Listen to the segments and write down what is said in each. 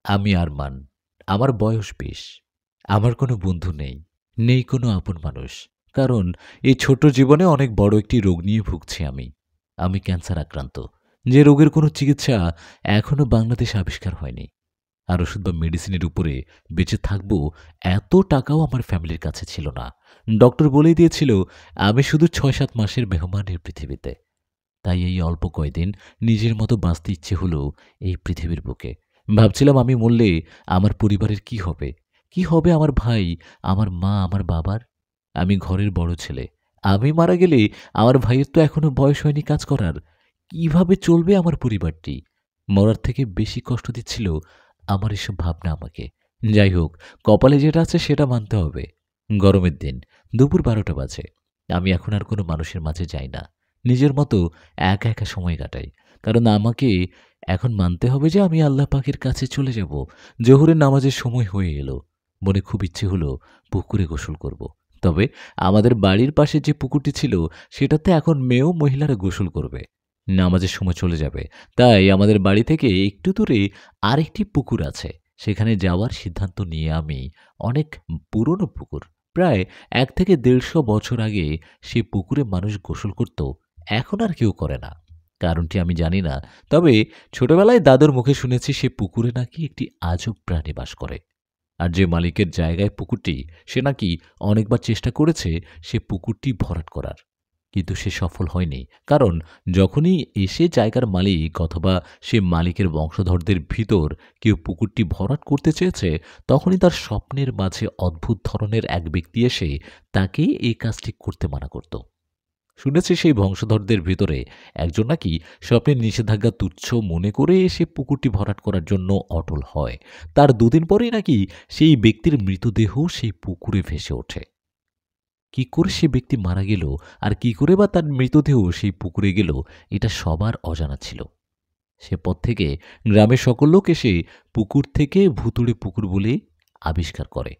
আমি আরমান। আমার বয়স ২০। আমার কোনো বন্ধু নেই। নেই কোনো আপন মানুষ। কারণ এই ছোট্ট জীবনে অনেক বড় একটি রোগ নিয়ে ভুগছি আমি। আমি ক্যান্সার আক্রান্ত। যে রোগের কোনো চিকিৎসা এখনো বাংলাদেশে আবিষ্কার হয়নি। আর ওষুধ বা মেডিসিনের উপরে বেঁচে থাকবো এত টাকাও আমার ফ্যামিলির কাছে ছিল না। ডক্টর বলেই দিয়েছিল আমি শুধু ৬-৭ মাসের মেহমান এই পৃথিবীতে। তাই এই অল্প কয়দিন নিজের মতো বাঁচতে ইচ্ছে হলো এই পৃথিবীর বুকে। ভাবছিলাম আমি মরলে আমার পরিবারের কি হবে? কি হবে আমার ভাই, আমার মা, আমার বাবার? আমি ঘরের বড় ছেলে। আমি মারা গেলে আমার ভাইয়ের তো এখনো বয়স হয়নি কাজ করার। কিভাবে চলবে আমার পরিবারটি? মরার থেকে বেশি কষ্ট দিচ্ছিল আমার এসব ভাবনা আমাকে। যাই হোক, কপালে যেটা আছে সেটা মানতে হবে। গরমের দিন, দুপুর ১২টা বাজে। আমি এখন আর কোনো মানুষের মাঝে যাই না। নিজের মতো একা, একা সময় কাটাই। কারণ আমাকে এখন মানতে হবে যে আমি আল্লাহ পাকের কাছে চলে যাব। জোহরের নামাজের সময় হয়ে এলো। মনে খুব ইচ্ছে হলো পুকুরে গোসল করব। তবে আমাদের বাড়ির পাশে যে পুকুরটি ছিল সেটাতে এখন মেয়েও মহিলারা গোসল করবে। নামাজের সময় চলে যাবে। তাই আমাদের বাড়ি থেকে একটু দূরে আরেকটি পুকুর আছে। সেখানে যাওয়ার সিদ্ধান্ত নিয়ে আমি অনেক পুরনো পুকুর। প্রায় ১ থেকে ১৫০ বছর আগে সে পুকুরে মানুষ গোসল করত। এখন আর কেউ করে না। কারণটি আমি জানি না। তবে ছোটবেলায় দাদুর মুখে শুনেছি সে পুকুরে নাকি একটি আজব প্রাণী বাস করে। আর যে মালিকের জায়গায় পুকুরটি সে নাকি অনেকবার চেষ্টা করেছে সে পুকুরটি ভরাট করার। কিন্তু সে সফল হয়নি। কারণ যখনই এসে জায়গার মালিক অথবা সে মালিকের বংশধরদের ভিতর কেউ পুকুরটি ভরাট করতে চেয়েছে, তখনই তার স্বপ্নের মাঝে অদ্ভুত ধরনের এক ব্যক্তি এসে তাকে এই কাজটি করতে মানা করত। শুনেছি সেই বংশধরদের ভিতরে একজন নাকি স্বপ্নের নিষেধাজ্ঞা তুচ্ছ মনে করে সে পুকুরটি ভরাট করার জন্য অটল হয়। তার দুদিন পরেই নাকি সেই ব্যক্তির মৃতদেহ সেই পুকুরে ভেসে ওঠে। কি করে সে ব্যক্তি মারা গেল আর কি করে বা তার মৃতদেহ সেই পুকুরে গেল, এটা সবার অজানা ছিল। সে পথ থেকে গ্রামের সকল লোক এসে পুকুর থেকে ভুতুড়ে পুকুর বলে আবিষ্কার করে।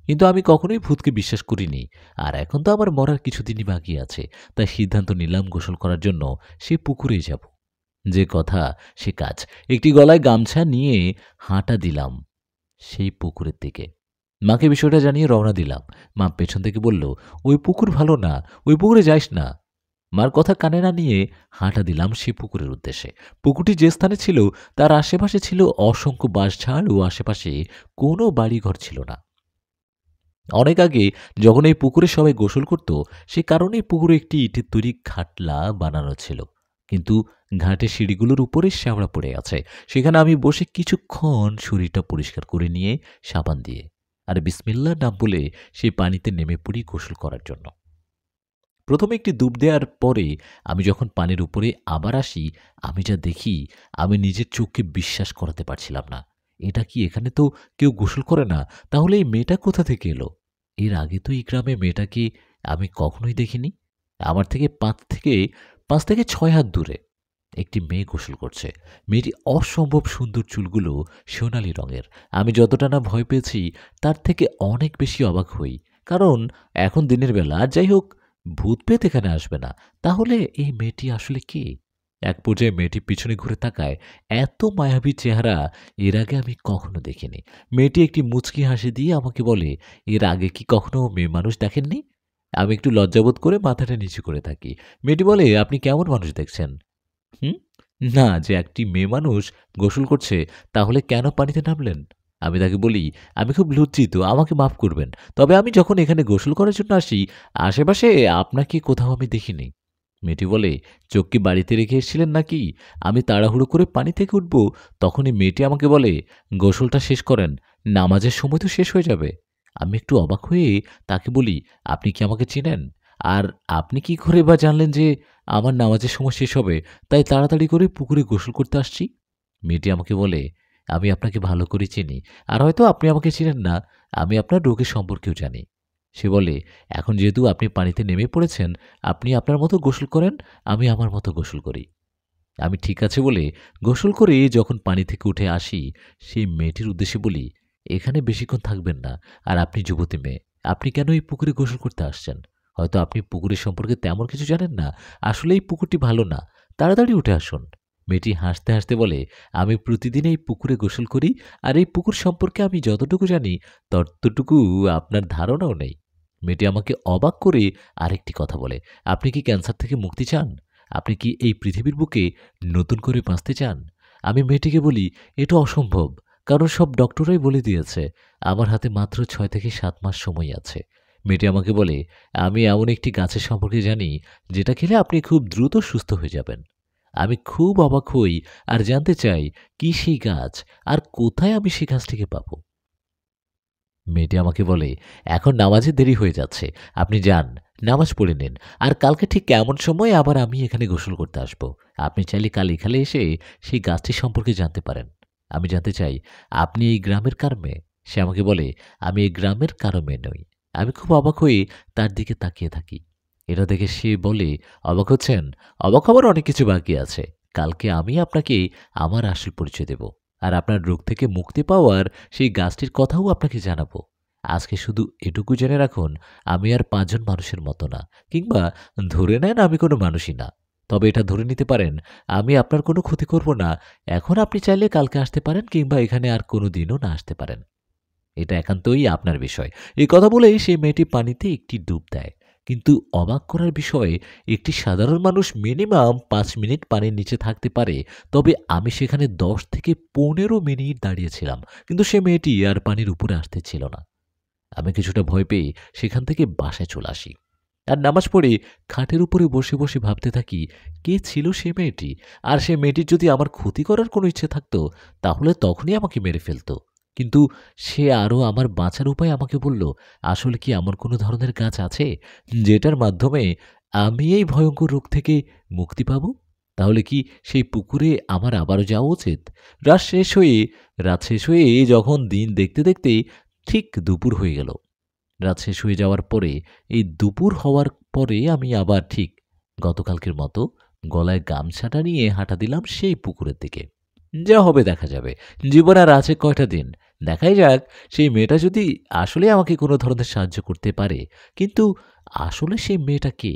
কিন্তু আমি কখনোই ভূতকে বিশ্বাস করিনি। আর এখন তো আমার মরার কিছুদিনই বাকি আছে। তাই সিদ্ধান্ত নিলাম গোসল করার জন্য সে পুকুরেই যাব। যে কথা সে কাজ। একটি গলায় গামছা নিয়ে হাঁটা দিলাম সেই পুকুরের দিকে। মাকে বিষয়টা জানিয়ে রওনা দিলাম। মা পেছন থেকে বলল, "ওই পুকুর ভালো না, ওই পুকুরে যাইস না।" মার কথা কানে না নিয়ে হাঁটা দিলাম সেই পুকুরের উদ্দেশ্যে। পুকুরটি যে স্থানে ছিল তার আশেপাশে ছিল অসংখ্য বাঁশঝাড় ও আশেপাশে কোনো বাড়িঘর ছিল না। অনেক আগে যখন এই পুকুরে সবাই গোসল করত, সে কারণেই পুকুরে একটি ইটের তৈরি ঘাটলা বানানো ছিল। কিন্তু ঘাটের সিঁড়িগুলোর উপরে শ্যাওড়া পড়ে আছে। সেখানে আমি বসে কিছুক্ষণ শরীরটা পরিষ্কার করে নিয়ে সাবান দিয়ে আর বিসমিল্লাহ নাম বলে সেই পানিতে নেমে পড়ি গোসল করার জন্য। প্রথমে একটি ডুব দেওয়ার পরে আমি যখন পানির উপরে আবার আসি, আমি যা দেখি আমি নিজের চোখকে বিশ্বাস করাতে পারছিলাম না। এটা কি, এখানে তো কেউ গোসল করে না, তাহলে এই মেয়েটা কোথা থেকে এলো? এর আগে তো এই গ্রামে মেয়েটাকে আমি কখনোই দেখিনি। আমার থেকে ৫ থেকে ৬ হাত দূরে একটি মেয়ে গোসল করছে। মেয়েটি অসম্ভব সুন্দর, চুলগুলো সোনালি রঙের। আমি যতটা না ভয় পেয়েছি তার থেকে অনেক বেশি অবাক হই। কারণ এখন দিনের বেলা। যাই হোক, ভূত-প্রেত এখানে আসবে না। তাহলে এই মেয়েটি আসলে কে? এক পর্যায়ে মেয়েটি পিছনে ঘুরে তাকায়। এত মায়াবী চেহারা এর আগে আমি কখনো দেখিনি। মেয়েটি একটি মুচকি হাসি দিয়ে আমাকে বলে, "এর আগে কি কখনো মেয়ে মানুষ দেখেননি?" আমি একটু লজ্জাবোধ করে মাথাটা নিচু করে থাকি। মেয়েটি বলে, "আপনি কেমন মানুষ দেখছেন?" হুম? না, যে একটি মেয়ে মানুষ গোসল করছে, তাহলে কেন পানিতে নামলেন? আমি তাকে বলি, "আমি খুব লজ্জিত, আমাকে মাফ করবেন। তবে আমি যখন এখানে গোসল করার জন্য আসি, আশেপাশে আপনাকে কোথাও আমি দেখিনি।" মেয়েটি বলে, "চোখ কি বাড়িতে রেখে এসেছিলেন নাকি? আমি তাড়াহুড়ো করে পানি থেকে উঠব, তখনই মেয়েটি আমাকে বলে, 'গোসলটা শেষ করেন, নামাজের সময় তো শেষ হয়ে যাবে।' আমি একটু অবাক হয়ে তাকে বলি, "আপনি কি আমাকে চেনেন? আর আপনি কি করে বা জানলেন যে আমার নামাজের সময় শেষ হবে, তাই তাড়াতাড়ি করে পুকুরে গোসল করতে আসছি?" মেয়েটি আমাকে বলে, "আমি আপনাকে ভালো করে চিনি। আর হয়তো আপনি আমাকে চিনেন না, আমি আপনার রোগের সম্পর্কেও জানি।" সে বলে, "এখন যেহেতু আপনি পানিতে নেমে পড়েছেন, আপনি আপনার মতো গোসল করেন, আমি আমার মতো গোসল করি।" আমি ঠিক আছে বলে গোসল করে যখন পানি থেকে উঠে আসি, সেই মেয়েটির উদ্দেশ্যে বলি, "এখানে বেশিক্ষণ থাকবেন না। আর আপনি যুবতী মেয়ে, আপনি কেন এই পুকুরে গোসল করতে আসছেন? হয়তো আপনি পুকুরের সম্পর্কে তেমন কিছু জানেন না। আসলে এই পুকুরটি ভালো না। তাড়াতাড়ি উঠে আসুন।" মেয়েটি হাসতে হাসতে বলে, আমি প্রতিদিন এই পুকুরে গোসল করি, আর এই পুকুর সম্পর্কে আমি যতটুকু জানি ততটুকু আপনার ধারণাও নেই। মেয়েটি আমাকে অবাক করে আরেকটি কথা বলে, আপনি কি ক্যান্সার থেকে মুক্তি চান? আপনি কি এই পৃথিবীর বুকে নতুন করে বাঁচতে চান? আমি মেয়েটিকে বলি, এটা অসম্ভব, কারণ সব ডক্টররাই বলে দিয়েছে আমার হাতে মাত্র 6 থেকে 7 মাস সময় আছে। মেয়েটি আমাকে বলে, আমি এমন একটি গাছের সম্পর্কে জানি যেটা খেলে আপনি খুব দ্রুত সুস্থ হয়ে যাবেন। আমি খুব অবাক হই আর জানতে চাই কি সেই গাছ, আর কোথায় আমি সেই গাছটিকে পাবো। মেয়েটি আমাকে বলে, এখন নামাজে দেরি হয়ে যাচ্ছে, আপনি যান, নামাজ পড়ে নিন, আর কালকে ঠিক কেমন সময় আবার আমি এখানে গোসল করতে আসবো। আপনি চাইলে কাল এখানে এসে সেই গাছটি সম্পর্কে জানতে পারেন। আমি জানতে চাই, আপনি এই গ্রামের কার মেয়ে? সে আমাকে বলে, আমি এই গ্রামের কারো মেয়ে নই। আমি খুব অবাক হয়ে তার দিকে তাকিয়ে থাকি। এটা দেখে সে বলে, অবাক হচ্ছেন? অবাক হবার অনেক কিছু বাকি আছে। কালকে আমি আপনাকে আমার আসল পরিচয় দেব, আর আপনার রোগ থেকে মুক্তি পাওয়ার সেই গাছটির কথাও আপনাকে জানাবো। আজকে শুধু এটুকু জেনে রাখুন, আমি আর 5 জন মানুষের মতো না, কিংবা ধরে নেন আমি কোনো মানুষই না। তবে এটা ধরে নিতে পারেন, আমি আপনার কোনো ক্ষতি করব না। এখন আপনি চাইলে কালকে আসতে পারেন, কিংবা এখানে আর কোনো দিনও না আসতে পারেন। এটা একান্তই আপনার বিষয়। এই কথা বলেই সেই মেয়েটি পানিতে একটি ডুব দেয়। কিন্তু অবাক করার বিষয়, একটি সাধারণ মানুষ মিনিমাম 5 মিনিট পানির নিচে থাকতে পারে, তবে আমি সেখানে 10 থেকে 15 মিনিট দাঁড়িয়েছিলাম, কিন্তু সে মেয়েটি আর পানির উপরে আসতে ছিল না। আমি কিছুটা ভয় পেয়ে সেখান থেকে বাসায় চলে আসি, আর নামাজ পড়ে খাটের উপরে বসে বসে ভাবতে থাকি, কে ছিল সে মেয়েটি, আর সে মেয়েটির যদি আমার ক্ষতি করার কোনো ইচ্ছে থাকতো তাহলে তখনই আমাকে মেরে ফেলতো। কিন্তু সে আরও আমার বাঁচার উপায় আমাকে বলল, আসলে কি এমন কোনো ধরনের গাছ আছে যেটার মাধ্যমে আমি এই ভয়ঙ্কর রোগ থেকে মুক্তি পাব? তাহলে কি সেই পুকুরে আমার আবারও যাওয়া উচিত? রাত শেষ হয়ে রাত শেষ হয়ে যখন দিন দেখতে দেখতে ঠিক দুপুর হয়ে গেল। রাত শেষ হয়ে যাওয়ার পরে, এই দুপুর হওয়ার পরে আমি আবার ঠিক গতকালকের মতো গলায় গামছাটা নিয়ে হাঁটা দিলাম সেই পুকুরের দিকে। যা হবে দেখা যাবে। জীবন আর আছে কয়টা দিন? দেখাই যাক সেই মেয়েটা যদি আসলে আমাকে কোনো ধরনের সাহায্য করতে পারে। কিন্তু আসলে সেই মেয়েটা কে?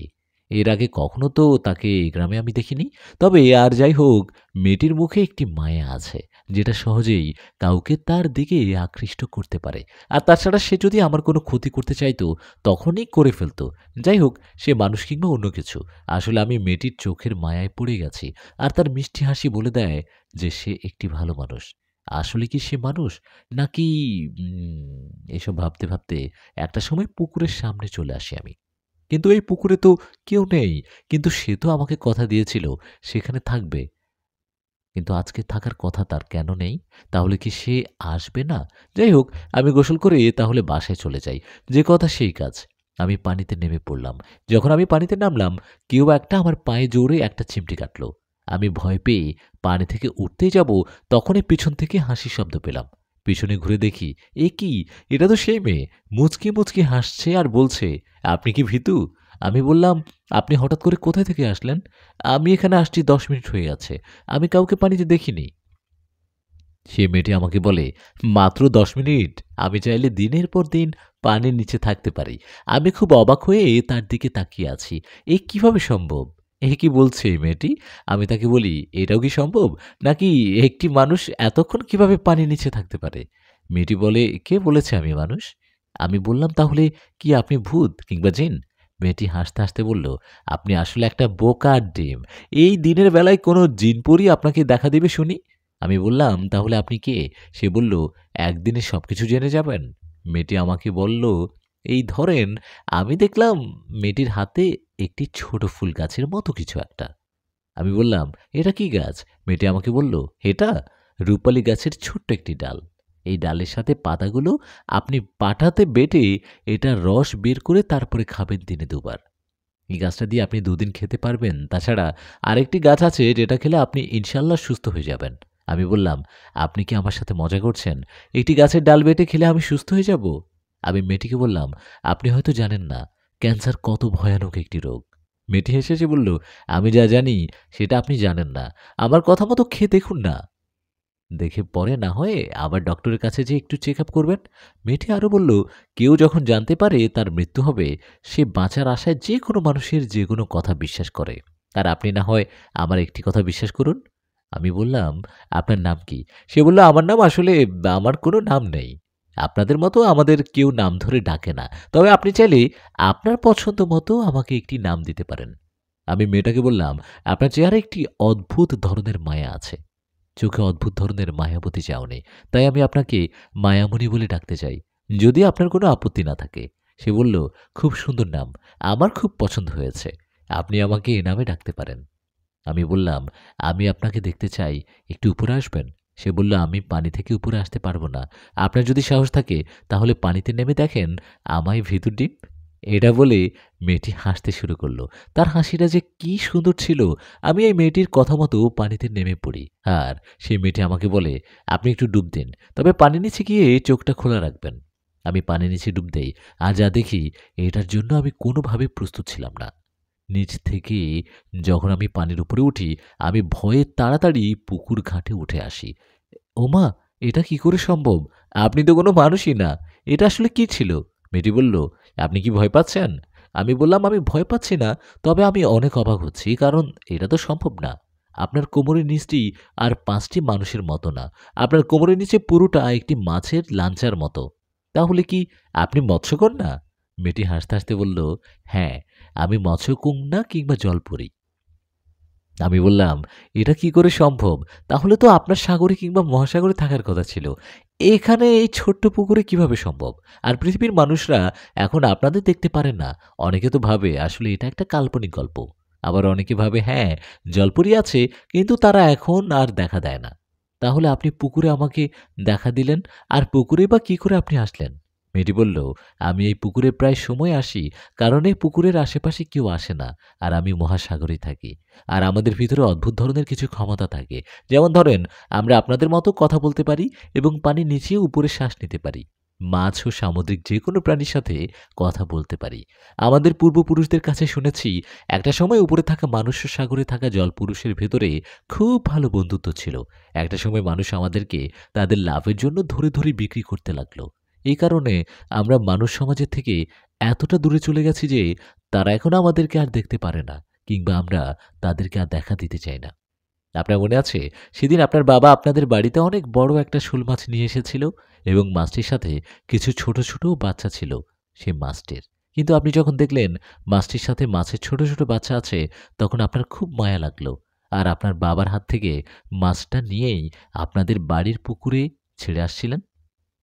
এর আগে কখনো তো তাকে এই গ্রামে আমি দেখিনি। তবে আর যাই হোক, মেয়েটির মুখে একটি মায়া আছে, যেটা সহজেই কাউকে তার দিকে আকৃষ্ট করতে পারে। আর তাছাড়া সে যদি আমার কোনো ক্ষতি করতে চাইতো, তখনই করে ফেলতো। যাই হোক, সে মানুষ কিংবা অন্য কিছু। আসলে আমি মেয়েটির চোখের মায়ায় পড়ে গেছি। আর তার মিষ্টি হাসি বলে দেয় যে সে একটি ভালো মানুষ। আসলে কি সে মানুষ? নাকি এসব ভাবতে, ভাবতে একটা সময় পুকুরের সামনে চলে আসি আমি। কিন্তু এই পুকুরে তো কেউ নেই। কিন্তু সে তো আমাকে কথা দিয়েছিল সেখানে থাকবে। কিন্তু আজকে থাকার কথা তার কেন নেই? তাহলে কি সে আসবে না? যাই হোক, আমি গোসল করে তাহলে বাসায় চলে যাই। যে কথা সেই কাজ। আমি পানিতে নেমে পড়লাম। যখন আমি পানিতে নামলাম, কেউ একটা আমার পায়ে জোরে একটা চিমটি কাটল। আমি ভয় পেয়ে পানি থেকে উঠতেই যাব, তখনই পিছন থেকে হাসির শব্দ পেলাম। পিছনে ঘুরে দেখি, এ কি? এটা তো সেই মেয়ে। মুচকি, মুচকি হাসছে আর বলছে, আপনি কি ভীতু? আমি বললাম, আপনি হঠাৎ করে কোথায় থেকে আসলেন? আমি এখানে আসছি 10 মিনিট হয়ে গেছে। আমি কাউকে পানিতে দেখিনি। সে মেয়েটি আমাকে বলে, মাত্র 10 মিনিট? আমি চাইলে দিনের পর দিন পানির নিচে থাকতে পারি। আমি খুব অবাক হয়ে তার দিকে তাকিয়ে আছি। এ কিভাবে সম্ভব? এ কি বলছে এই মেয়েটি? আমি তাকে বলি, এটাও কি সম্ভব? নাকি একটি মানুষ এতক্ষণ কিভাবে পানির নিচে থাকতে পারে? মেয়েটি বলে, কে বলেছে আমি মানুষ? আমি বললাম, তাহলে কি আপনি ভূত কিংবা জিন? মেয়েটি হাসতে হাসতে বলল, আপনি আসলে একটা বোকার ডিম। এই দিনের বেলায় কোনো জিনপরি আপনাকে দেখা দিবে শুনি? আমি বললাম, তাহলে আপনি কে? সে বলল, একদিনে সবকিছু জেনে যাবেন। মেয়েটি আমাকে বলল, এই ধরেন। আমি দেখলাম মেয়েটির হাতে একটি ছোট ফুল গাছের মতো কিছু একটা। আমি বললাম, এটা কি গাছ? মেয়েটি আমাকে বলল, এটা রূপালী গাছের ছোট্ট একটি ডাল। এই ডালের সাথে পাতাগুলো আপনি পাটাতে বেটে এটার রস বের করে তারপরে খাবেন দিনে 2 বার। এই গাছটা দিয়ে আপনি 2 দিন খেতে পারবেন। তাছাড়া আরেকটি গাছ আছে যেটা খেলে আপনি ইনশাল্লাহ সুস্থ হয়ে যাবেন। আমি বললাম, আপনি কি আমার সাথে মজা করছেন? একটি গাছের ডাল বেটে খেলে আমি সুস্থ হয়ে যাব? আমি মেয়েটিকে বললাম, আপনি হয়তো জানেন না ক্যান্সার কত ভয়ানক একটি রোগ। মেয়েটি হেসে বলল, আমি যা জানি সেটা আপনি জানেন না। আমার কথা মতো খেয়ে দেখুন না। দেখে পরে না হয় আবার ডক্টরের কাছে যেয়ে একটু চেক আপ করবেন। মেয়েটি আরও বলল, কেউ যখন জানতে পারে তার মৃত্যু হবে, সে বাঁচার আশায় যে কোনো মানুষের যে কোনো কথা বিশ্বাস করে। আর আপনি না হয় আমার একটি কথা বিশ্বাস করুন। আমি বললাম, "আপনার নাম কি?" সে বলল, "আমার নাম আসলে আমার কোনো নাম নেই। আপনাদের মতো আমাদের কেউ নাম ধরে ডাকে না। তবে আপনি চাইলে আপনার পছন্দ মতো আমাকে একটি নাম দিতে পারেন।" আমি মেয়েটাকে বললাম, "আপনার চেহারায় একটি অদ্ভুত ধরনের মায়া আছে। চোখে অদ্ভুত ধরনের মায়াবতী চাহনি। তাই আমি আপনাকে মায়ামণি বলে ডাকতে চাই। যদি আপনার কোনো আপত্তি না থাকে।" সে বলল, "খুব সুন্দর নাম। আমার খুব পছন্দ হয়েছে। আপনি আমাকে এ নামে ডাকতে পারেন।" আমি বললাম, "আমি আপনাকে দেখতে চাই। একটু উপরে আসবেন?" সে বলল, "আমি পানি থেকে উপরে আসতে পারব না। আপনার যদি সাহস থাকে তাহলে পানিতে নেমে দেখেন আমায় ভিতর ডিপ।" এটা বলে মেয়েটি হাসতে শুরু করল। তার হাসিটা যে কি সুন্দর ছিল! আমি এই মেয়েটির কথা মতো পানিতে নেমে পড়ি। আর সেই মেয়েটি আমাকে বলে, "আপনি একটু ডুব দিন। তবে পানির নিচে গিয়ে চোখটা খোলা রাখবেন।" আমি পানির নিচে ডুব দেই। আর যা দেখি এটার জন্য আমি কোনোভাবে প্রস্তুত ছিলাম না। নিচ থেকে যখন আমি পানির উপরে উঠি, আমি ভয়ে তাড়াতাড়ি পুকুর ঘাটে উঠে আসি। "ওমা! এটা কি করে সম্ভব? আপনি তো কোনো মানুষই না। এটা আসলে কি ছিল?" মেয়েটি বলল, "আপনি কি ভয় পাচ্ছেন?" আমি বললাম, "আমি ভয় পাচ্ছি না। তবে আমি অনেক অবাক হচ্ছি। কারণ এটা তো সম্ভব না। আপনার কোমরের নিচটি আর ৫ টি মানুষের মতো না। আপনার কোমরের নিচে পুরোটা একটি মাছের লাঞ্চার মতো। তাহলে কি আপনি মৎস্যকন্যা?" মেয়েটি হাসতে, হাসতে বলল, "হ্যাঁ, আমি মৎস্যকন্যা কিংবা জলপরী।" আমি বললাম, "এটা কি করে সম্ভব? তাহলে তো আপনার সাগরে কিংবা মহাসাগরে থাকার কথা ছিল। এখানে এই ছোট্ট পুকুরে কিভাবে সম্ভব? আর পৃথিবীর মানুষরা এখন আপনাদের দেখতে পারে না। অনেকে তো ভাবে আসলে এটা একটা কাল্পনিক গল্প। আবার অনেকে ভাবে হ্যাঁ, জলপরী আছে কিন্তু তারা এখন আর দেখা দেয় না। তাহলে আপনি পুকুরে আমাকে দেখা দিলেন, আর পুকুরেই বা কি করে আপনি আসলেন?" মেয়েটি বলল, "আমি এই পুকুরে প্রায় সময় আসি কারণ এই পুকুরের আশেপাশে কেউ আসে না। আর আমি মহাসাগরেই থাকি। আর আমাদের ভিতরে অদ্ভুত ধরনের কিছু ক্ষমতা থাকে। যেমন ধরেন, আমরা আপনাদের মতো কথা বলতে পারি এবং পানির নিচেও উপরে শ্বাস নিতে পারি। মাছ ও সামুদ্রিক যেকোনো প্রাণীর সাথে কথা বলতে পারি। আমাদের পূর্বপুরুষদের কাছে শুনেছি একটা সময় উপরে থাকা মানুষ ও সাগরে থাকা জলপুরুষের ভেতরে খুব ভালো বন্ধুত্ব ছিল। একটা সময় মানুষ আমাদেরকে তাদের লাভের জন্য ধরে ধরে বিক্রি করতে লাগলো। এই কারণে আমরা মানুষ সমাজের থেকে এতটা দূরে চলে গেছি যে তারা এখন আমাদেরকে আর দেখতে পারে না, কিংবা আমরা তাদেরকে আর দেখা দিতে চাই না। আপনার মনে আছে সেদিন আপনার বাবা আপনাদের বাড়িতে অনেক বড় একটা শোল মাছ নিয়ে এসেছিল এবং মাছটির সাথে কিছু ছোট ছোট বাচ্চা ছিল সে মাছটির। কিন্তু আপনি যখন দেখলেন মাছটির সাথে মাছের ছোট ছোট বাচ্চা আছে, তখন আপনার খুব মায়া লাগলো। আর আপনার বাবার হাত থেকে মাছটা নিয়েই আপনাদের বাড়ির পুকুরে ছেড়ে আসছিলেন।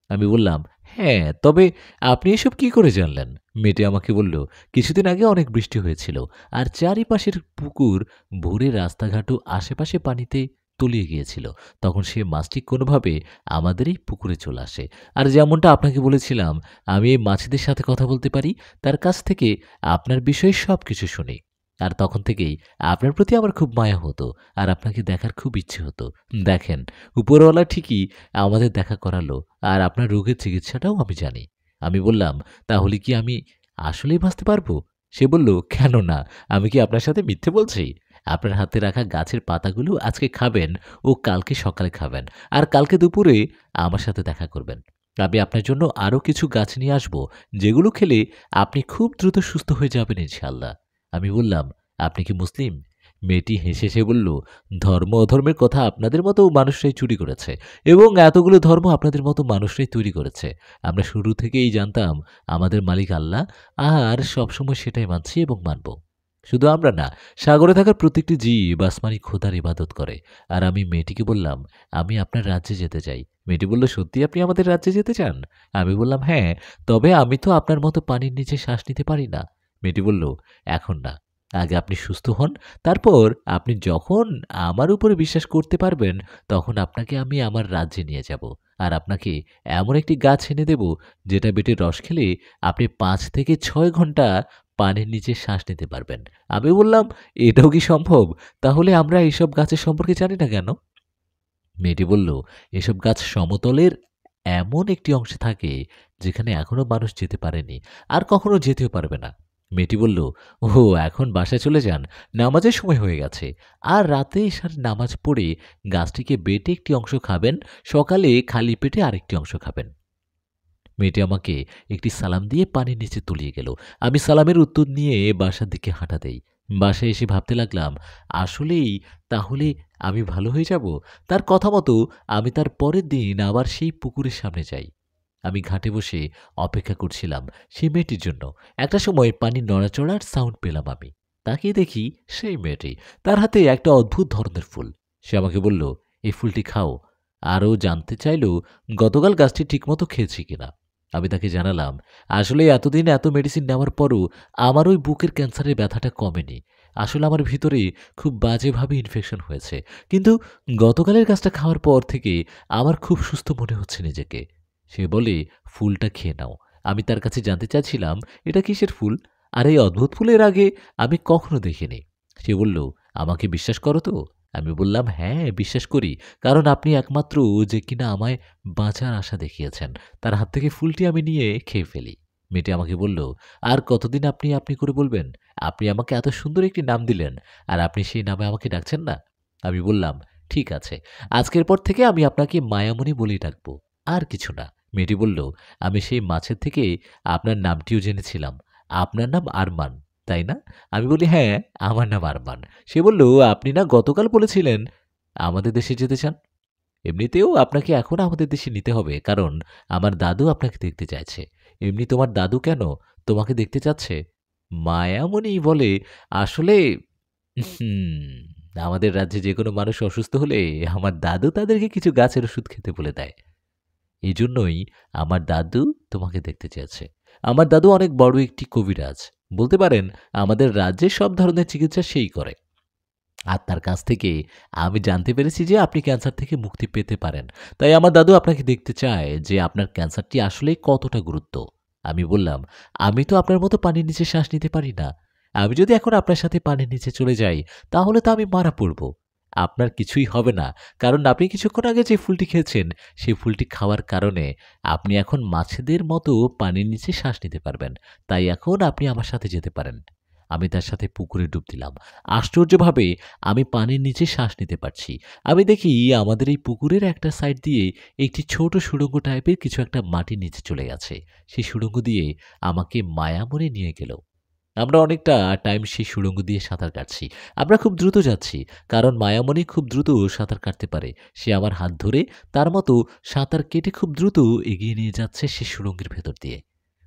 আমি বললাম, "হ্যাঁ, তবে আপনি এসব কি করে জানলেন?" মেয়েটি আমাকে বলল, "কিছুদিন আগে অনেক বৃষ্টি হয়েছিল। আর চারিপাশের পুকুর ভরে রাস্তাঘাট ও আশেপাশে পানিতে তলিয়ে গিয়েছিল। তখন সে মাছটি কোনোভাবে আমাদের এই পুকুরে চলে আসে। আর যেমনটা আপনাকে বলেছিলাম, আমি এই মাছেদের সাথে কথা বলতে পারি। তার কাছ থেকে আপনার বিষয়ে সবকিছু শুনি। আর তখন থেকেই আপনার প্রতি আমার খুব মায়া হতো। আর আপনাকে দেখার খুব ইচ্ছে হতো। দেখেন, উপরওয়ালা ঠিকই আমাদের দেখা করালো। আর আপনার রোগের চিকিৎসাটাও আমি জানি।" আমি বললাম, "তাহলে কি আমি আসলেই বাঁচতে পারবো?" সে বলল, "কেন না? আমি কি আপনার সাথে মিথ্যে বলছি? আপনার হাতে রাখা গাছের পাতাগুলো আজকে খাবেন ও কালকে সকালে খাবেন। আর কালকে দুপুরে আমার সাথে দেখা করবেন। আমি আপনার জন্য আরো কিছু গাছ নিয়ে আসবো, যেগুলো খেলে আপনি খুব দ্রুত সুস্থ হয়ে যাবেন ইনশাআল্লাহ।" আমি বললাম, "আপনি কি মুসলিম?" মেয়েটি হেসে হেসে বলল, "ধর্ম অধর্মের কথা আপনাদের মতো মানুষরাই চুরি করেছে এবং এতগুলো ধর্ম আপনাদের মতো মানুষরাই তৈরি করেছে। আমরা শুরু থেকেই জানতাম আমাদের মালিক আল্লাহ, আর সবসময় সেটাই মানছি এবং মানব। শুধু আমরা না, সাগরে থাকা প্রত্যেকটি জীব আসমানি খোদার ইবাদত করে।" আর আমি মেয়েটিকে বললাম, "আমি আপনার রাজ্যে যেতে চাই।" মেয়েটি বলল, "সত্যি আপনি আমাদের রাজ্যে যেতে চান?" আমি বললাম, "হ্যাঁ, তবে আমি তো আপনার মতো পানির নিচে শ্বাস নিতে পারি না।" মেয়েটি বলল, "এখন না, আগে আপনি সুস্থ হন। তারপর আপনি যখন আমার উপরে বিশ্বাস করতে পারবেন, তখন আপনাকে আমি আমার রাজ্যে নিয়ে যাব। আর আপনাকে এমন একটি গাছ এনে দেব, যেটা বেটের রস খেলে আপনি ৫ থেকে ৬ ঘন্টা পানির নিচে শ্বাস নিতে পারবেন।" আমি বললাম, "এটাও কি সম্ভব? তাহলে আমরা এইসব গাছের সম্পর্কে জানি না কেন?" মেয়েটি বলল, "এসব গাছ সমতলের এমন একটি অংশে থাকে যেখানে এখনো মানুষ যেতে পারেনি, আর কখনো যেতেও পারবে না।" মেয়েটি বলল, "ও, এখন বাসায় চলে যান, নামাজের সময় হয়ে গেছে। আর রাতে এসার নামাজ পড়ে গাছটিকে বেটে একটি অংশ খাবেন, সকালে খালি পেটে আরেকটি অংশ খাবেন।" মেয়েটি আমাকে একটি সালাম দিয়ে পানির নিচে তলিয়ে গেল। আমি সালামের উত্তর নিয়ে বাসার দিকে হাঁটা দেই। বাসায় এসে ভাবতে লাগলাম, আসলেই তাহলে আমি ভালো হয়ে যাব। তার কথা মতো আমি তার পরের দিন আবার সেই পুকুরের সামনে যাই। আমি ঘাটে বসে অপেক্ষা করছিলাম সেই মেয়েটির জন্য। একটা সময় পানির নড়াচড়ার সাউন্ড পেলাম আমি। তাকিয়ে দেখি সেই মেয়েটি। তার হাতে একটা অদ্ভুত ধরনের ফুল। সে আমাকে বলল, "এই ফুলটি খাও।" আরও জানতে চাইল গতকাল গাছটি ঠিকমতো খেয়েছি কিনা। আমি তাকে জানালাম, আসলে এতদিন এত মেডিসিন নেওয়ার পরও আমার ওই বুকের ক্যান্সারের ব্যথাটা কমেনি। আসলে আমার ভিতরে খুব বাজেভাবে ইনফেকশন হয়েছে। কিন্তু গতকালের গাছটা খাওয়ার পর থেকে আমার খুব সুস্থ মনে হচ্ছে নিজেকে। সে বলে, ফুলটা খেয়ে নাও। আমি তার কাছে জানতে চাচ্ছিলাম এটা কিসের ফুল, আর এই অদ্ভুত ফুলের আগে আমি কখনো দেখিনি। সে বলল, আমাকে বিশ্বাস করো তো? আমি বললাম, হ্যাঁ বিশ্বাস করি, কারণ আপনি একমাত্র যে কিনা আমায় বাঁচার আশা দেখিয়েছেন। তার হাত থেকে ফুলটি আমি নিয়ে খেয়ে ফেলি। মেয়েটি আমাকে বলল, আর কতদিন আপনি আপনি করে বলবেন? আপনি আমাকে এত সুন্দর একটি নাম দিলেন, আর আপনি সেই নামে আমাকে ডাকছেন না? আমি বললাম, ঠিক আছে, আজকের পর থেকে আমি আপনাকে মায়ামণি বলেই ডাকবো, আর কিছু না। মেয়েটি বলল, আমি সেই মাছের থেকে আপনার নামটিও জেনেছিলাম। আপনার নাম আরমান, তাই না? আমি বলি, হ্যাঁ, আমার নাম আরমান। সে বলল, আপনি না গতকাল বলেছিলেন আমাদের দেশে যেতে চান? এমনিতেও আপনাকে এখন আমাদের দেশে নিতে হবে, কারণ আমার দাদু আপনাকে দেখতে চাইছে। এমনি তোমার দাদু কেন তোমাকে দেখতে চাচ্ছে? মায়ামণি বলে, আসলে হুম, আমাদের রাজ্যে যে কোনো মানুষ অসুস্থ হলে আমার দাদু তাদেরকে কিছু গাছের ওষুধ খেতে বলে দেয়। এজন্যই আমার দাদু তোমাকে দেখতে চেয়েছে। আমার দাদু অনেক বড় একটি কবিরাজ। বলতে পারেন আমাদের রাজ্যে সব ধরনের চিকিৎসা সেই করে। আর তার কাছ থেকে আমি জানতে পেরেছি যে আপনি ক্যান্সার থেকে মুক্তি পেতে পারেন। তাই আমার দাদু আপনাকে দেখতে চায় যে আপনার ক্যান্সারটি আসলেই কতটা গুরুত্ব। আমি বললাম, আমি তো আপনার মতো পানির নিচে শ্বাস নিতে পারি না। আমি যদি এখন আপনার সাথে পানির নিচে চলে যাই, তাহলে তো আমি মারা পড়ব। আপনার কিছুই হবে না, কারণ আপনি কিছুক্ষণ আগে যে ফুলটি খেয়েছেন, সেই ফুলটি খাওয়ার কারণে আপনি এখন মাছেদের মতো পানির নিচে শ্বাস নিতে পারবেন। তাই এখন আপনি আমার সাথে যেতে পারেন। আমি তার সাথে পুকুরে ডুব দিলাম। আশ্চর্যভাবে আমি পানির নিচে শ্বাস নিতে পারছি। আমি দেখি আমাদের এই পুকুরের একটা সাইড দিয়ে একটি ছোট সুড়ঙ্গ টাইপের কিছু একটা মাটির নিচে চলে গেছে। সেই সুড়ঙ্গ দিয়ে আমাকে মায়ামনে নিয়ে গেল। আমরা অনেকটা টাইম সেই সুড়ঙ্গ দিয়ে সাঁতার কাটছি। আমরা খুব দ্রুত যাচ্ছি, কারণ মায়ামণি খুব দ্রুত সাঁতার কাটতে পারে। সে আমার হাত ধরে তার মতো সাঁতার কেটে খুব দ্রুত এগিয়ে নিয়ে যাচ্ছে সে সুড়ঙ্গের ভেতর দিয়ে।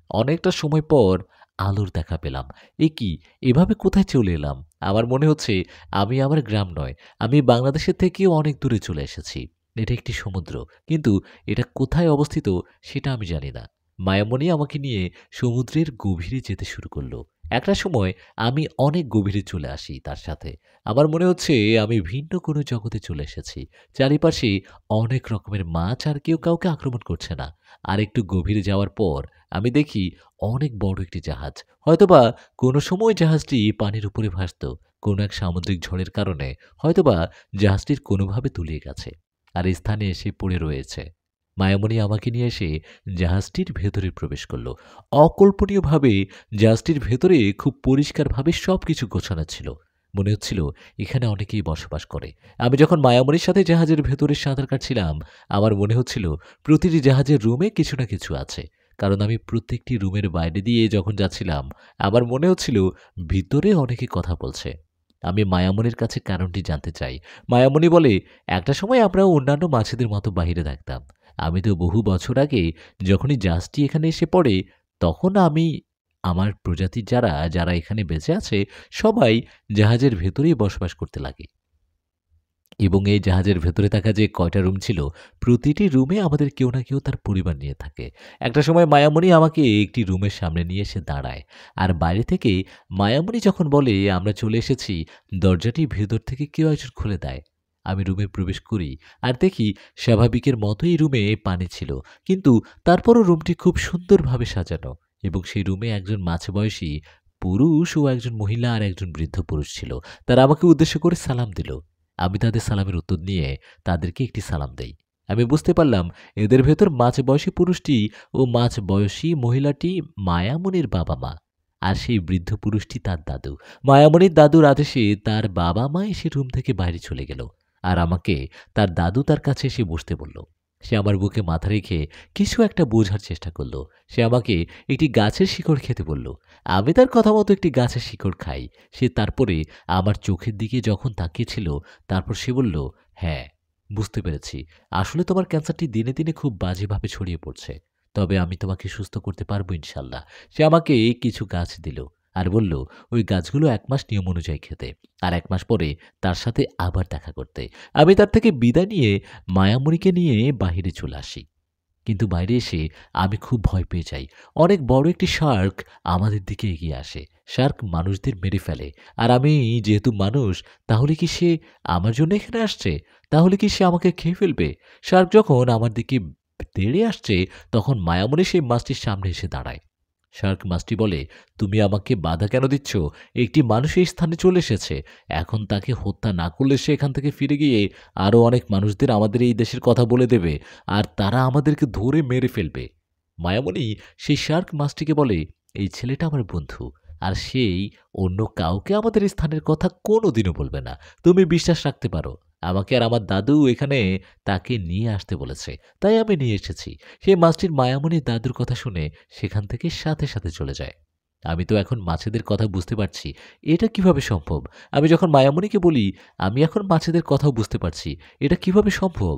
অনেকটা সময় পর আলোর দেখা পেলাম। এ কি, এভাবে কোথায় চলে এলাম? আমার মনে হচ্ছে আমি আমার গ্রাম নয়, আমি বাংলাদেশের থেকেও অনেক দূরে চলে এসেছি। এটা একটি সমুদ্র, কিন্তু এটা কোথায় অবস্থিত সেটা আমি জানি না। মায়ামণি আমাকে নিয়ে সমুদ্রের গভীরে যেতে শুরু করলো। একটা সময় আমি অনেক গভীরে চলে আসি তার সাথে। আমার মনে হচ্ছে আমি ভিন্ন কোনো জগতে চলে এসেছি। চারিপাশে অনেক রকমের মাছ, আর কেউ কাউকে আক্রমণ করছে না। আর একটু গভীরে যাওয়ার পর আমি দেখি অনেক বড় একটি জাহাজ। হয়তোবা কোনো সময় জাহাজটি পানির উপরে ভাসত। কোনো এক সামুদ্রিক ঝড়ের কারণে হয়তোবা জাহাজটির কোনোভাবে তলিয়ে গেছে, আর এই স্থানে এসে পড়ে রয়েছে। মায়ামণি আমাকে নিয়ে এসে জাহাজটির ভেতরে প্রবেশ করল। অকল্পনীয়ভাবে জাহাজটির ভেতরে খুব পরিষ্কারভাবে সবকিছু গোছানো ছিল। মনে হচ্ছিল এখানে অনেকেই বসবাস করে। আমি যখন মায়ামণির সাথে জাহাজের ভেতরে সাঁতার কাটছিলাম, আমার মনে হচ্ছিল প্রতিটি জাহাজের রুমে কিছু না কিছু আছে। কারণ আমি প্রত্যেকটি রুমের বাইরে দিয়ে যখন যাচ্ছিলাম, আমার মনে হচ্ছিল ভিতরে অনেকে কথা বলছে। আমি মায়ামণির কাছে কারণটি জানতে চাই। মায়ামণি বলে, একটা সময় আমরাও অন্যান্য মাছেদের মতো বাহিরে থাকতাম। আমি তো বহু বছর আগে যখনই জাহাজটি এখানে এসে পড়ে, তখন আমি আমার প্রজাতির যারা যারা এখানে বেঁচে আছে সবাই জাহাজের ভেতরেই বসবাস করতে লাগে। এবং এই জাহাজের ভেতরে থাকা যে কয়টা রুম ছিল, প্রতিটি রুমে আমাদের কেউ না কেউ তার পরিবার নিয়ে থাকে। একটা সময় মায়ামণি আমাকে একটি রুমের সামনে নিয়ে এসে দাঁড়ায়। আর বাইরে থেকে মায়ামণি যখন বলে আমরা চলে এসেছি, দরজাটি ভেতর থেকে কেউ একজন খুলে দেয়। আমি রুমে প্রবেশ করি আর দেখি স্বাভাবিকের মতোই রুমে পানি ছিল, কিন্তু তারপরও রুমটি খুব সুন্দরভাবে সাজানো। এবং সেই রুমে একজন মাঝবয়সী পুরুষ ও একজন মহিলা আর একজন বৃদ্ধ পুরুষ ছিল। তারা আমাকে উদ্দেশ্য করে সালাম দিল। আমি তাদের সালামের উত্তর নিয়ে তাদেরকে একটি সালাম দেই। আমি বুঝতে পারলাম এদের ভেতর মাঝবয়সী পুরুষটি ও মাঝবয়সী মহিলাটি মায়ামণির বাবা-মা, আর সেই বৃদ্ধ পুরুষটি তার দাদু। মায়ামণির দাদুর আদেশে তার বাবা-মা এসে রুম থেকে বাইরে চলে গেল, আর আমাকে তার দাদু তার কাছে এসে বসতে বলল। সে আমার বুকে মাথা রেখে কিছু একটা বোঝার চেষ্টা করলো। সে আমাকে একটি গাছের শিকড় খেতে বলল। আমি তার কথা মতো একটি গাছের শিকড় খাই। সে তারপরে আমার চোখের দিকে যখন তাকিয়েছিল, তারপর সে বলল, হ্যাঁ, বুঝতে পেরেছি। আসলে তোমার ক্যান্সারটি দিনে দিনে খুব বাজেভাবে ছড়িয়ে পড়ছে। তবে আমি তোমাকে সুস্থ করতে পারবো ইনশাল্লাহ। সে আমাকে কিছু গাছ দিল আর বলল ওই গাছগুলো ১ মাস নিয়ম অনুযায়ী খেতে, আর ১ মাস পরে তার সাথে আবার দেখা করতে। আমি তার থেকে বিদায় নিয়ে মায়ামণিকে নিয়ে বাহিরে চলে আসি। কিন্তু বাইরে এসে আমি খুব ভয় পেয়ে যাই। অনেক বড় একটি শার্ক আমাদের দিকে এগিয়ে আসে। শার্ক মানুষদের মেরে ফেলে। আর আমি যেহেতু মানুষ, তাহলে কি সে আমার জন্য এখানে আসছে? তাহলে কি সে আমাকে খেয়ে ফেলবে? শার্ক যখন আমার দিকে তেড়ে আসছে, তখন মায়ামণি সেই মাছটির সামনে এসে দাঁড়ায়। শার্ক মাছটি বলে, তুমি আমাকে বাধা কেন দিচ্ছ? একটি মানুষ এই স্থানে চলে এসেছে। এখন তাকে হত্যা না করলে সে এখান থেকে ফিরে গিয়ে আরও অনেক মানুষদের আমাদের এই দেশের কথা বলে দেবে, আর তারা আমাদেরকে ধরে মেরে ফেলবে। মায়ামণি সেই শার্ক মাছটিকে বলে, এই ছেলেটা আমার বন্ধু, আর সেই অন্য কাউকে আমাদের এই স্থানের কথা কোনোদিনও বলবে না। তুমি বিশ্বাস রাখতে পারো। আমাকে আর আমার দাদু এখানে তাকে নিয়ে আসতে বলেছে, তাই আমি নিয়ে এসেছি। সেই মাছটির মায়ামণির দাদুর কথা শুনে সেখান থেকে সাথে সাথে চলে যায়। আমি তো এখন মাছেদের কথা বুঝতে পারছি, এটা কিভাবে সম্ভব? আমি যখন মায়ামণিকে বলি, আমি এখন মাছেদের কথাও বুঝতে পারছি, এটা কিভাবে সম্ভব?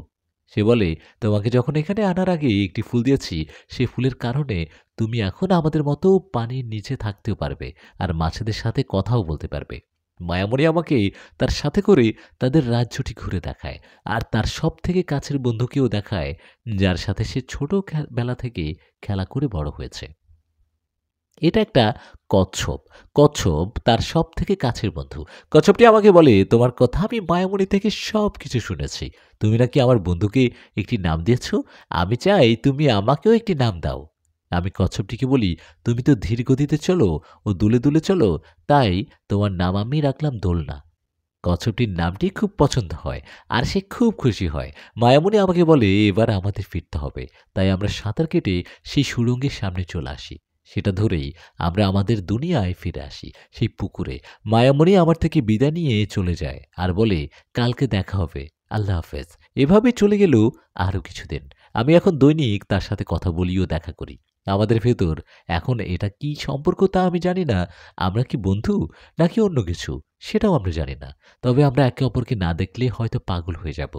সে বলে, তোমাকে যখন এখানে আনার আগে একটি ফুল দিয়েছি, সেই ফুলের কারণে তুমি এখন আমাদের মতো পানির নিচে থাকতেও পারবে, আর মাছেদের সাথে কথাও বলতে পারবে। মায়ামণি আমাকে তার সাথে করে তাদের রাজ্যটি ঘুরে দেখায়, আর তার সবথেকে কাছের বন্ধুকেও দেখায়, যার সাথে সে ছোট বেলা থেকে খেলা করে বড় হয়েছে। এটা একটা কচ্ছপ। কচ্ছপ তার সবথেকে কাছের বন্ধু। কচ্ছপটি আমাকে বলে, তোমার কথা আমি মায়ামণি থেকে সবকিছু শুনেছি। তুমি নাকি আমার বন্ধুকে একটি নাম দিয়েছ। আমি চাই তুমি আমাকেও একটি নাম দাও। আমি কচ্ছপটিকে বলি, তুমি তো ধীর গতিতে চলো ও দুলে দুলে চলো, তাই তোমার নাম আমি রাখলাম দোলনা। কচ্ছপটির নামটি খুব পছন্দ হয়, আর সে খুব খুশি হয়। মায়ামণি আমাকে বলে, এবার আমাদের ফিরতে হবে। তাই আমরা সাঁতার কেটে সেই সুড়ঙ্গের সামনে চলে আসি। সেটা ধরেই আমরা আমাদের দুনিয়ায় ফিরে আসি, সেই পুকুরে। মায়ামণি আমার থেকে বিদায় নিয়ে চলে যায় আর বলে, কালকে দেখা হবে, আল্লাহ হাফেজ। এভাবে চলে গেল আরও কিছুদিন। আমি এখন দৈনিক তার সাথে কথা বলি ও দেখা করি। আমাদের ভেতর এখন এটা কি সম্পর্ক তা আমি জানি না। আমরা কি বন্ধু নাকি অন্য কিছু, সেটাও আমরা জানি না। তবে আমরা একে অপরকে না দেখলে হয়তো পাগল হয়ে যাব।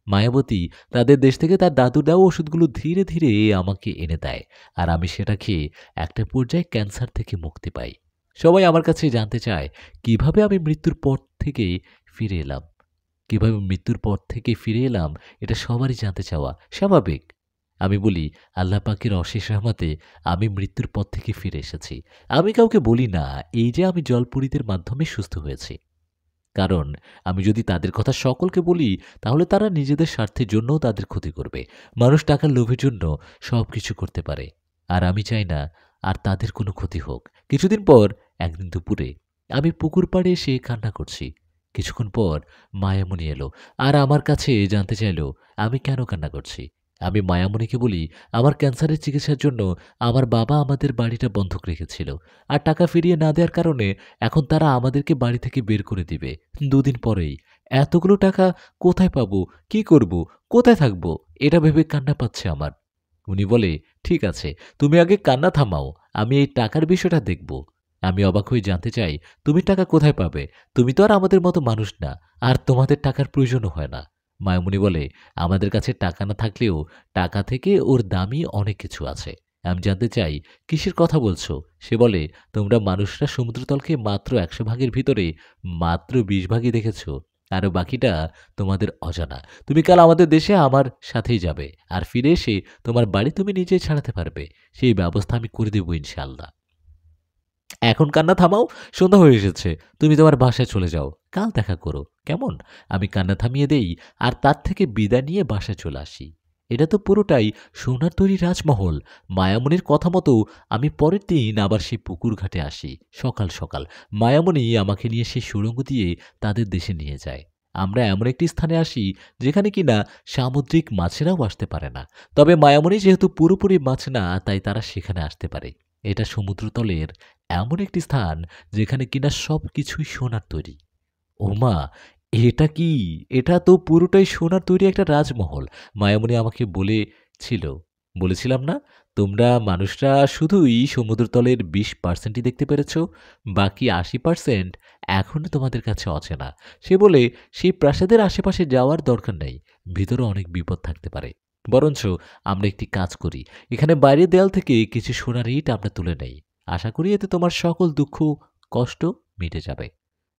মায়াবতী তাদের দেশ থেকে তার দাদুর দেওয়া ওষুধগুলো ধীরে ধীরে আমাকে এনে দেয়, আর আমি সেটা খেয়ে একটা পর্যায়ে ক্যান্সার থেকে মুক্তি পাই। সবাই আমার কাছে জানতে চায়, কিভাবে আমি মৃত্যুর পর থেকে ফিরে এলাম। কিভাবে মৃত্যুর পর থেকে ফিরে এলাম, এটা সবারই জানতে চাওয়া স্বাভাবিক। আমি বলি, আল্লাহ পাকের অশেষ রহমতে আমি মৃত্যুর পর থেকে ফিরে এসেছি। আমি কাউকে বলি না এই যে আমি জলপরীদের মাধ্যমে সুস্থ হয়েছি। কারণ আমি যদি তাদের কথা সকলকে বলি, তাহলে তারা নিজেদের স্বার্থের জন্যও তাদের ক্ষতি করবে। মানুষ টাকার লোভের জন্য সবকিছু করতে পারে, আর আমি চাই না আর তাদের কোনো ক্ষতি হোক। কিছুদিন পর একদিন দুপুরে আমি পুকুর পাড়ে এসে কান্না করছি। কিছুক্ষণ পর মায়ামণি এলো আর আমার কাছে জানতে চাইল আমি কেন কান্না করছি। আমি মায়ামণিকে বলি, আমার ক্যান্সারের চিকিৎসার জন্য আমার বাবা আমাদের বাড়িটা বন্ধক রেখেছিল, আর টাকা ফিরিয়ে না দেওয়ার কারণে এখন তারা আমাদেরকে বাড়ি থেকে বের করে দিবে ২ দিন পরেই। এতগুলো টাকা কোথায় পাবো? কি করব? কোথায় থাকবো? এটা ভেবে কান্না পাচ্ছে আমার। উনি বলে, ঠিক আছে, তুমি আগে কান্না থামাও, আমি এই টাকার বিষয়টা দেখব। আমি অবাক হয়ে জানতে চাই, তুমি টাকা কোথায় পাবে? তুমি তো আর আমাদের মতো মানুষ না, আর তোমাদের টাকার প্রয়োজনও হয় না। মায়ামণি বলে, আমাদের কাছে টাকা না থাকলেও টাকা থেকে ওর দামি অনেক কিছু আছে। আমি জানতে চাই, কিসের কথা বলছো? সে বলে, তোমরা মানুষরা সমুদ্রতলকে মাত্র ১০০ ভাগের ভিতরে মাত্র ২০ ভাগই দেখেছ, আরও বাকিটা তোমাদের অজানা। তুমি কাল আমাদের দেশে আমার সাথেই যাবে, আর ফিরে এসে তোমার বাড়ি তুমি নিজেই ছাড়াতে পারবে। সেই ব্যবস্থা আমি করে দেব ইনশাআল্লাহ। এখন কান্না থামাও, সন্ধ্যা হয়ে এসেছে। তুমি তোমার বাসায় চলে যাও, কাল দেখা করো, কেমন? আমি কান্না থামিয়ে দেই আর তার থেকে বিদায় নিয়ে বাসায় চলে আসি। এটা তো পুরোটাই সোনার তৈরি রাজমহল। মায়ামণির কথা মতো আমি পরের দিন আবার সেই পুকুর ঘাটে আসি সকাল সকাল। মায়ামণি আমাকে নিয়ে সেই সুড়ঙ্গ দিয়ে তাদের দেশে নিয়ে যায়। আমরা এমন একটি স্থানে আসি যেখানে কিনা সামুদ্রিক মাছেরাও আসতে পারে না। তবে মায়ামণি যেহেতু পুরোপুরি মাছ না, তাই তারা সেখানে আসতে পারে। এটা সমুদ্রতলের এমন একটি স্থান যেখানে কিনা সবকিছুই সোনার তৈরি। ওমা! এটা কি? এটা তো পুরোটাই সোনার তৈরি একটা রাজমহল। মায়ামণি আমাকে বলেছিলাম না? তোমরা মানুষরা শুধুই সমুদ্রতলের ২০% ই দেখতে পেরেছ। বাকি ৮০% এখনো তোমাদের কাছে অচেনা। সে বলে, সেই প্রাসাদের আশেপাশে যাওয়ার দরকার নেই। ভিতরে অনেক বিপদ থাকতে পারে। বরঞ্চ আমরা একটি কাজ করি। এখানে বাইরের দেয়াল থেকে কিছু সোনার ইট আমরা তুলে নেই। আশা করি এতে তোমার সকল দুঃখ, কষ্ট মিটে যাবে।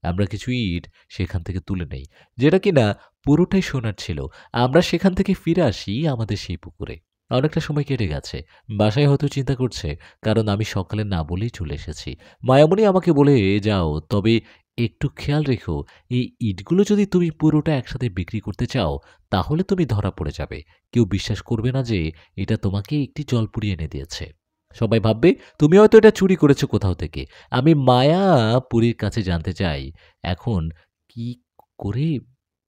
আমরা কিছু ইট সেখান থেকে তুলে নেই, যেটা কিনা পুরোটাই সোনার ছিল। আমরা সেখান থেকে ফিরে আসি আমাদের সেই পুকুরে। অনেকটা সময় কেটে গেছে। বাসায় হয়তো চিন্তা করছে, কারণ আমি সকালে না বলেই চলে এসেছি। মায়ামণি আমাকে বলে যাও, তবে একটু খেয়াল রেখো, এই ইটগুলো যদি তুমি পুরোটা একসাথে বিক্রি করতে চাও, তাহলে তুমি ধরা পড়ে যাবে। কেউ বিশ্বাস করবে না যে এটা তোমাকে একটি জলপুরি এনে দিয়েছে। সবাই ভাববে তুমি হয়তো এটা চুরি করেছো কোথাও থেকে। আমি মায়াপুরীর কাছে জানতে চাই, এখন কি করে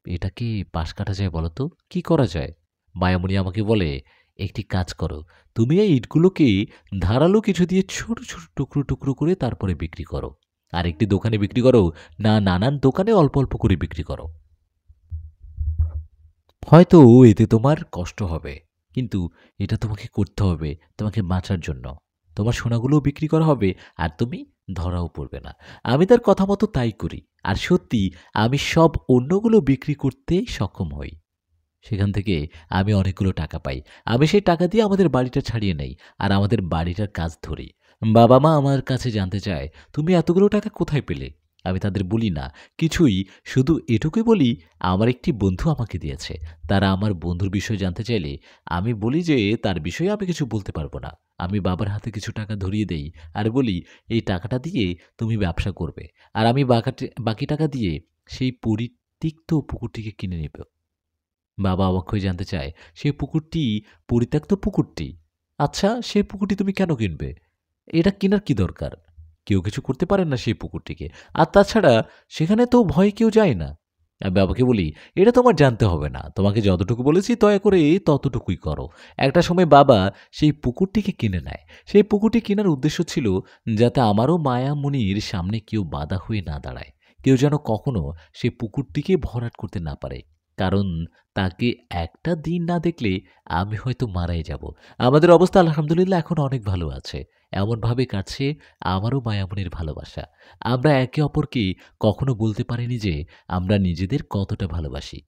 এটাকে পাশ কাটা যায় বলো তো? কি করা যায়? মায়ামণি আমাকে বলে, একটি কাজ করো। তুমি এই ইটগুলোকে ধারালো কিছু দিয়ে ছোট, ছোট টুকরো, টুকরো করে তারপরে বিক্রি করো। আরেকটি দোকানে বিক্রি করো, না নানান দোকানে অল্প, অল্প করে বিক্রি করো। হয়তো এতে তোমার কষ্ট হবে, কিন্তু এটা তোমাকে করতে হবে, তোমাকে বাঁচার জন্য। তোমার সোনাগুলোও বিক্রি করা হবে, আর তুমি ধরাও পড়বে না। আমি তার কথা মতো তাই করি। আর সত্যি, আমি সব অন্যগুলো বিক্রি করতে সক্ষম হই। সেখান থেকে আমি অনেকগুলো টাকা পাই। আমি সেই টাকা দিয়ে আমাদের বাড়িটা ছাড়িয়ে নেই, আর আমাদের বাড়িটার কাজ ধরি। বাবা-মা আমার কাছে জানতে চায়, "তুমি এতগুলো টাকা কোথায় পেলে?" আমি তাদের বলি না কিছুই, শুধু এটুকুই বলি, "আমার একটি বন্ধু আমাকে দিয়েছে।" তারা আমার বন্ধুর বিষয়ে জানতে চাইলে আমি বলি যে তার বিষয়ে আমি কিছু বলতে পারব না। আমি বাবার হাতে কিছু টাকা ধরিয়ে দেই আর বলি, "এই টাকাটা দিয়ে তুমি ব্যবসা করবে। আর আমি বাকি টাকা দিয়ে সেই পরিত্যক্ত পুকুরটিকে কিনে নেব।" বাবা অবাক হয়ে জানতে চায়, "সে পুকুরটি পরিত্যক্ত পুকুরটি? আচ্ছা, সে পুকুরটি তুমি কেন কিনবে? এটা কেনার কি দরকার? কেউ কিছু করতে পারেন না সেই পুকুরটিকে। আর তাছাড়া সেখানে তো ভয়ে কেউ যায় না।" আমি বাবাকে বলি, "এটা তোমার জানতে হবে না। তোমাকে যতটুকু বলেছি দয়া করে ততটুকুই করো।" একটা সময় বাবা সেই পুকুরটিকে কিনে নেয়। সেই পুকুরটি কেনার উদ্দেশ্য ছিল যাতে আমারও মায়ামণির সামনে কেউ বাধা হয়ে না দাঁড়ায়। কেউ যেন কখনো সেই পুকুরটিকে ভরাট করতে না পারে। কারণ তাকে একটা দিন না দেখলে আমি হয়তো মারাই যাব। আমাদের অবস্থা আলহামদুলিল্লাহ এখন অনেক ভালো আছে। এমনভাবে কাটছে আমারও মায়ামণির ভালোবাসা। আমরা একে অপরকে কখনো বলতে পারিনি যে আমরা নিজেদের কতটা ভালোবাসি।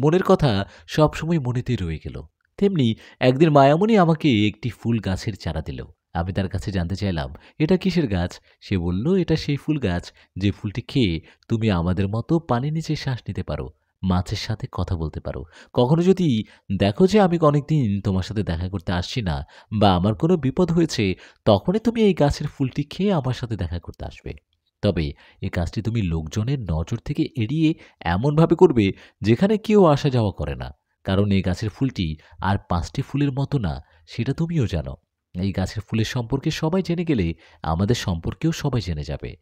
মনের কথা সবসময় মনেতেই রয়ে গেল। তেমনি একদিন মায়ামণি আমাকে একটি ফুল গাছের চারা দিল। আমি তার কাছে জানতে চাইলাম, "এটা কিসের গাছ?" সে বলল, "এটা সেই ফুল গাছ যে ফুলটি খেয়ে তুমি আমাদের মতো পানির নিচে শ্বাস নিতে পারো, মাছের সাথে কথা বলতে পারো। কখনো যদি দেখো যে আমি অনেকদিন তোমার সাথে দেখা করতে আসছি না, বা আমার কোনো বিপদ হয়েছে, তখনই তুমি এই গাছের ফুলটি খেয়ে আমার সাথে দেখা করতে আসবে। তবে এই কাজটি তুমি লোকজনের নজর থেকে এড়িয়ে এমনভাবে করবে যেখানে কেউ আসা যাওয়া করে না। কারণ এই গাছের ফুলটি আর ৫টি ফুলের মতো না, সেটা তুমিও জানো। এই গাছের ফুলের সম্পর্কে সবাই জেনে গেলে আমাদের সম্পর্কেও সবাই জেনে যাবে।"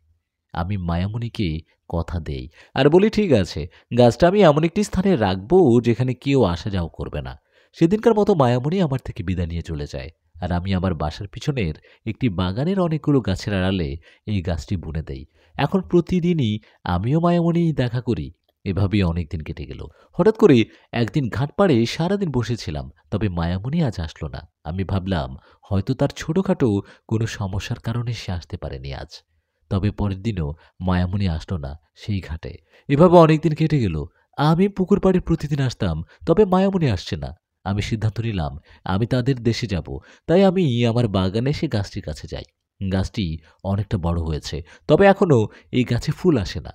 আমি মায়ামণিকে কথা দেই আর বলি, "ঠিক আছে, গাছটা আমি এমন একটি স্থানে রাখবো যেখানে কেউ আসা যাওয়া করবে না।" সেদিনকার মতো মায়ামণি আমার থেকে বিদায় নিয়ে চলে যায়। আর আমি আমার বাসার পিছনের একটি বাগানের অনেকগুলো গাছের আড়ালে এই গাছটি বুনে দেই। এখন প্রতিদিনই আমিও মায়ামণি দেখা করি। এভাবেই অনেক দিন কেটে গেল। হঠাৎ করে একদিন ঘাটপাড়ে সারাদিন বসেছিলাম, তবে মায়ামণি আজ আসলো না। আমি ভাবলাম হয়তো তার ছোটখাটো কোনো সমস্যার কারণে সে আসতে পারেনি আজ। তবে পরের দিনও মায়ামণি আসলো না সেই ঘাটে। এভাবে অনেকদিন কেটে গেল। আমি পুকুর পাড়ে প্রতিদিন আসতাম, তবে মায়ামণি আসছে না। আমি সিদ্ধান্ত নিলাম আমি তাদের দেশে যাব। তাই আমি আমার বাগানে এসে গাছটির কাছে যাই। গাছটি অনেকটা বড় হয়েছে, তবে এখনো এই গাছে ফুল আসে না।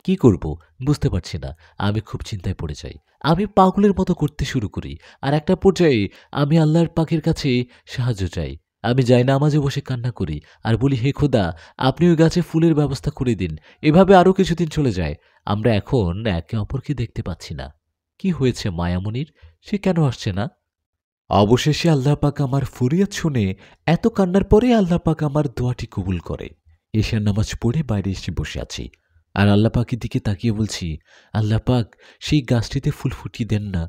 কি করব বুঝতে পারছি না। আমি খুব চিন্তায় পড়ে যাই। আমি পাগলের মতো করতে শুরু করি। আর একটা পর্যায়ে আমি আল্লাহর পাকের কাছে সাহায্য চাই। আমি জায়নামাজে বসে কান্না করি আর বলি, "হে খোদা, আপনি ওই গাছে ফুলের ব্যবস্থা করে দিন।" এভাবে আরো কিছুদিন চলে যায়। আমরা এখন একে অপরকে দেখতে পাচ্ছি না। কি হয়েছে মায়ামণির? সে কেন আসছে না? অবশেষে আল্লাহ পাক আমার ফরিয়াদ শুনে এত কান্নার পরে আল্লাহ পাক আমার দোয়াটি কবুল করে। এশার নামাজ পড়ে বাইরে এসে বসে আছি। আর আল্লাহ পাকের দিকে তাকিয়ে বলছি, "আল্লাহ পাক, সেই গাছটিতে ফুল ফুটিয়ে দেন না।"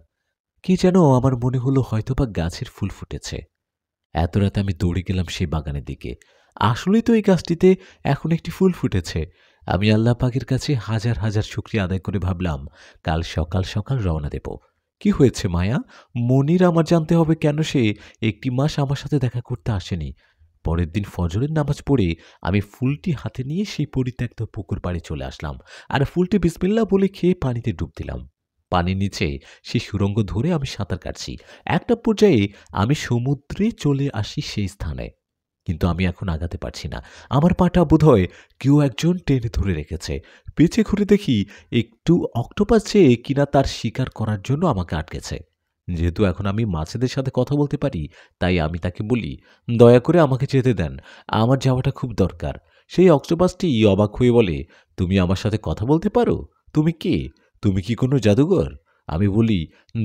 কি যেন আমার মনে হলো হয়তোবা গাছের ফুল ফুটেছে। এত রাতে আমি দৌড়ে গেলাম সেই বাগানের দিকে। আসলেই তো এই গাছটিতে এখন একটি ফুল ফুটেছে। আমি আল্লাহ পাকের কাছে হাজার হাজার শুকরিয়া আদায় করে ভাবলাম কাল সকাল সকাল রওনা দেব। কি হয়েছে মায়া? মনির আমার জানতে হবে কেন সে একটি মাস আমার সাথে দেখা করতে আসেনি। পরের দিন ফজরের নামাজ পড়ে আমি ফুলটি হাতে নিয়ে সেই পরিত্যক্ত পুকুর পাড়ে চলে আসলাম, আর ফুলটি বিসমিল্লাহ বলে খেয়ে পানিতে ডুব দিলাম। পানির নিচে সেই সুড়ঙ্গ ধরে আমি সাঁতার কাটছি। একটা পর্যায়ে আমি সমুদ্রে চলে আসি সেই স্থানে, কিন্তু আমি এখন আগাতে পারছি না। আমার পাটা বোধহয় কেউ একজন টেনে ধরে রেখেছে। পেছনে ঘুরে দেখি একটু অক্টোপাস যে কিনা তার শিকার করার জন্য আমাকে আটকেছে। যেহেতু এখন আমি মাছেদের সাথে কথা বলতে পারি, তাই আমি তাকে বলি, দয়া করে আমাকে যেতে দেন, আমার যাওয়াটা খুব দরকার। সেই অক্টোপাসটি অবাক হয়ে বলে, তুমি আমার সাথে কথা বলতে পারো? তুমি কে? তুমি কি কোনো জাদুঘর? আমি বলি,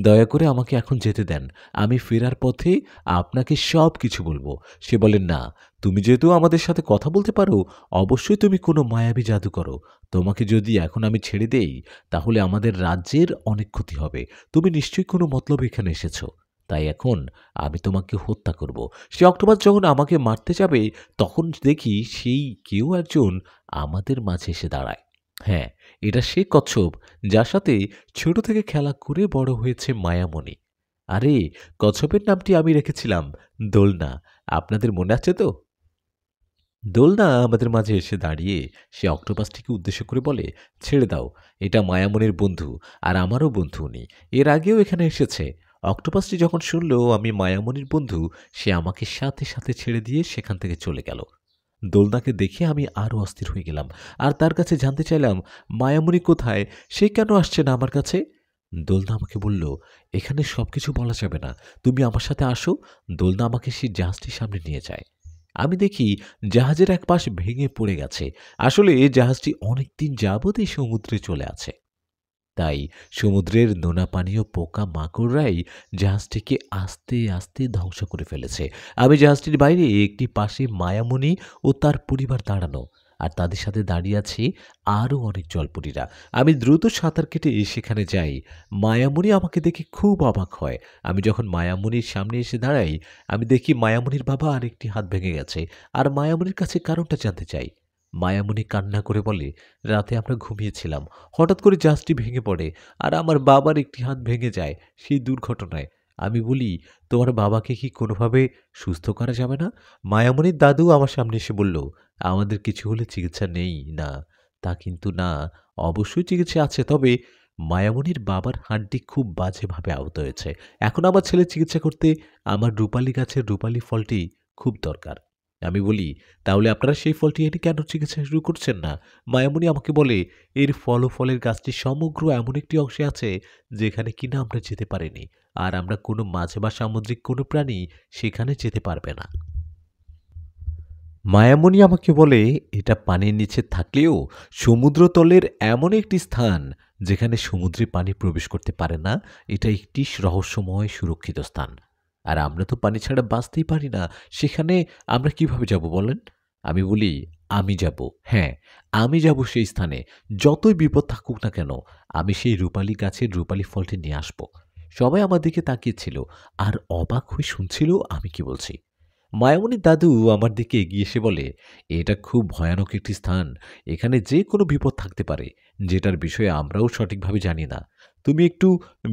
দয়া করে আমাকে এখন যেতে দেন, আমি ফেরার পথে আপনাকে সব কিছু বলবো। সে বলে, না, তুমি যেহেতু আমাদের সাথে কথা বলতে পারো, অবশ্যই তুমি কোনো মায়াবী জাদু করো। তোমাকে যদি এখন আমি ছেড়ে দেই, তাহলে আমাদের রাজ্যের অনেক ক্ষতি হবে। তুমি নিশ্চয়ই কোনো মতলব এখানে এসেছো। তাই এখন আমি তোমাকে হত্যা করব। সে অক্টোপাস যখন আমাকে মারতে যাবে, তখন দেখি সেই কেউ একজন আমাদের মাঝে এসে দাঁড়ায়। হ্যাঁ, এটা সে কচ্ছপ যার সাথে ছোট থেকে খেলা করে বড় হয়েছে মায়ামণি। আরে, কচ্ছপের নামটি আমি রেখেছিলাম দোলনা। আপনাদের মনে আছে তো? দোলনা আমাদের মাঝে এসে দাঁড়িয়ে সে অক্টোপাসটিকে উদ্দেশ্য করে বলে, ছেড়ে দাও, এটা মায়ামনির বন্ধু, আর আমারও বন্ধু উনি। এর আগেও এখানে এসেছে। অক্টোপাসটি যখন শুনল আমি মায়ামনির বন্ধু, সে আমাকে সাথে সাথে ছেড়ে দিয়ে সেখান থেকে চলে গেল। দোলনাকে দেখে আমি আরও অস্থির হয়ে গেলাম, আর তার কাছে জানতে চাইলাম, মায়ামণি কোথায়? সে কেন আসছে না আমার কাছে? দোলনা আমাকে বলল, এখানে সবকিছু বলা যাবে না, তুমি আমার সাথে আসো। দোলনা আমাকে সেই জাহাজটির সামনে নিয়ে যায়। আমি দেখি জাহাজের এক পাশ ভেঙে পড়ে গেছে। আসলে জাহাজটি অনেকদিন যাবৎ এই সমুদ্রে চলে আছে। তাই সমুদ্রের নোনা পানীয় পোকা মাকড়রাই জাহাজটিকে আস্তে আস্তে ধ্বংস করে ফেলেছে। আমি জাহাজটির বাইরে একটি পাশে মায়ামণি ও তার পরিবার দাঁড়ানো, আর তাদের সাথে দাঁড়িয়ে আছে আরও অনেক জলপরীরা। আমি দ্রুত সাঁতার কেটে সেখানে যাই। মায়ামণি আমাকে দেখে খুব অবাক হয়। আমি যখন মায়ামণির সামনে এসে দাঁড়াই, আমি দেখি মায়ামণির বাবা আরেকটি হাত ভেঙে গেছে, আর মায়ামণির কাছে কারণটা জানতে চাই। মায়ামণি কান্না করে বলে, রাতে আমরা ঘুমিয়েছিলাম, হঠাৎ করে জাহাজটি ভেঙে পড়ে, আর আমার বাবার একটি হাত ভেঙে যায় সেই দুর্ঘটনায়। আমি বলি, তোমার বাবাকে কি কোনোভাবে সুস্থ করা যাবে না? মায়ামণির দাদু আমার সামনে এসে বলল, আমাদের কিছু হলে চিকিৎসা নেই না। তা কিন্তু না, অবশ্যই চিকিৎসা আছে, তবে মায়ামণির বাবার হাড়টি খুব বাজেভাবে আহত হয়েছে। এখন আমার ছেলের চিকিৎসা করতে আমার রূপালী গাছের রূপালী ফলটি খুব দরকার। আমি বলি, তাহলে আপনারা সেই ফলটি এনে কেন চিকিৎসা শুরু করছেন না? মায়ামণি আমাকে বলে, এর ফল ও ফলের গাছটি সমগ্র এমন একটি অংশে আছে যেখানে কিনা আমরা যেতে পারিনি, আর আমরা কোনো মাছ বা সামুদ্রিক কোনো প্রাণী সেখানে যেতে পারবে না। মায়ামণি আমাকে বলে, এটা পানির নিচে থাকলেও সমুদ্রতলের এমন একটি স্থান যেখানে সমুদ্রে পানি প্রবেশ করতে পারে না। এটা একটি রহস্যময় সুরক্ষিত স্থান, আর আমরা তো পানি ছাড়া বাঁচতেই পারি না। সেখানে আমরা কিভাবে যাব বলেন? আমি বলি, আমি যাব। হ্যাঁ, আমি যাব সেই স্থানে। যতই বিপদ থাকুক না কেন, আমি সেই রূপালী গাছের রূপালী ফলটি নিয়ে আসব। সবাই আমার দিকে তাকিয়েছিল আর অবাক হয়ে শুনছিল আমি কি বলছি। মায়ামণির দাদু আমার দিকে এগিয়ে এসে বলে, এটা খুব ভয়ানক একটি স্থান, এখানে যে কোনো বিপদ থাকতে পারে, যেটার বিষয়ে আমরাও সঠিকভাবে জানি না। তুমি একটু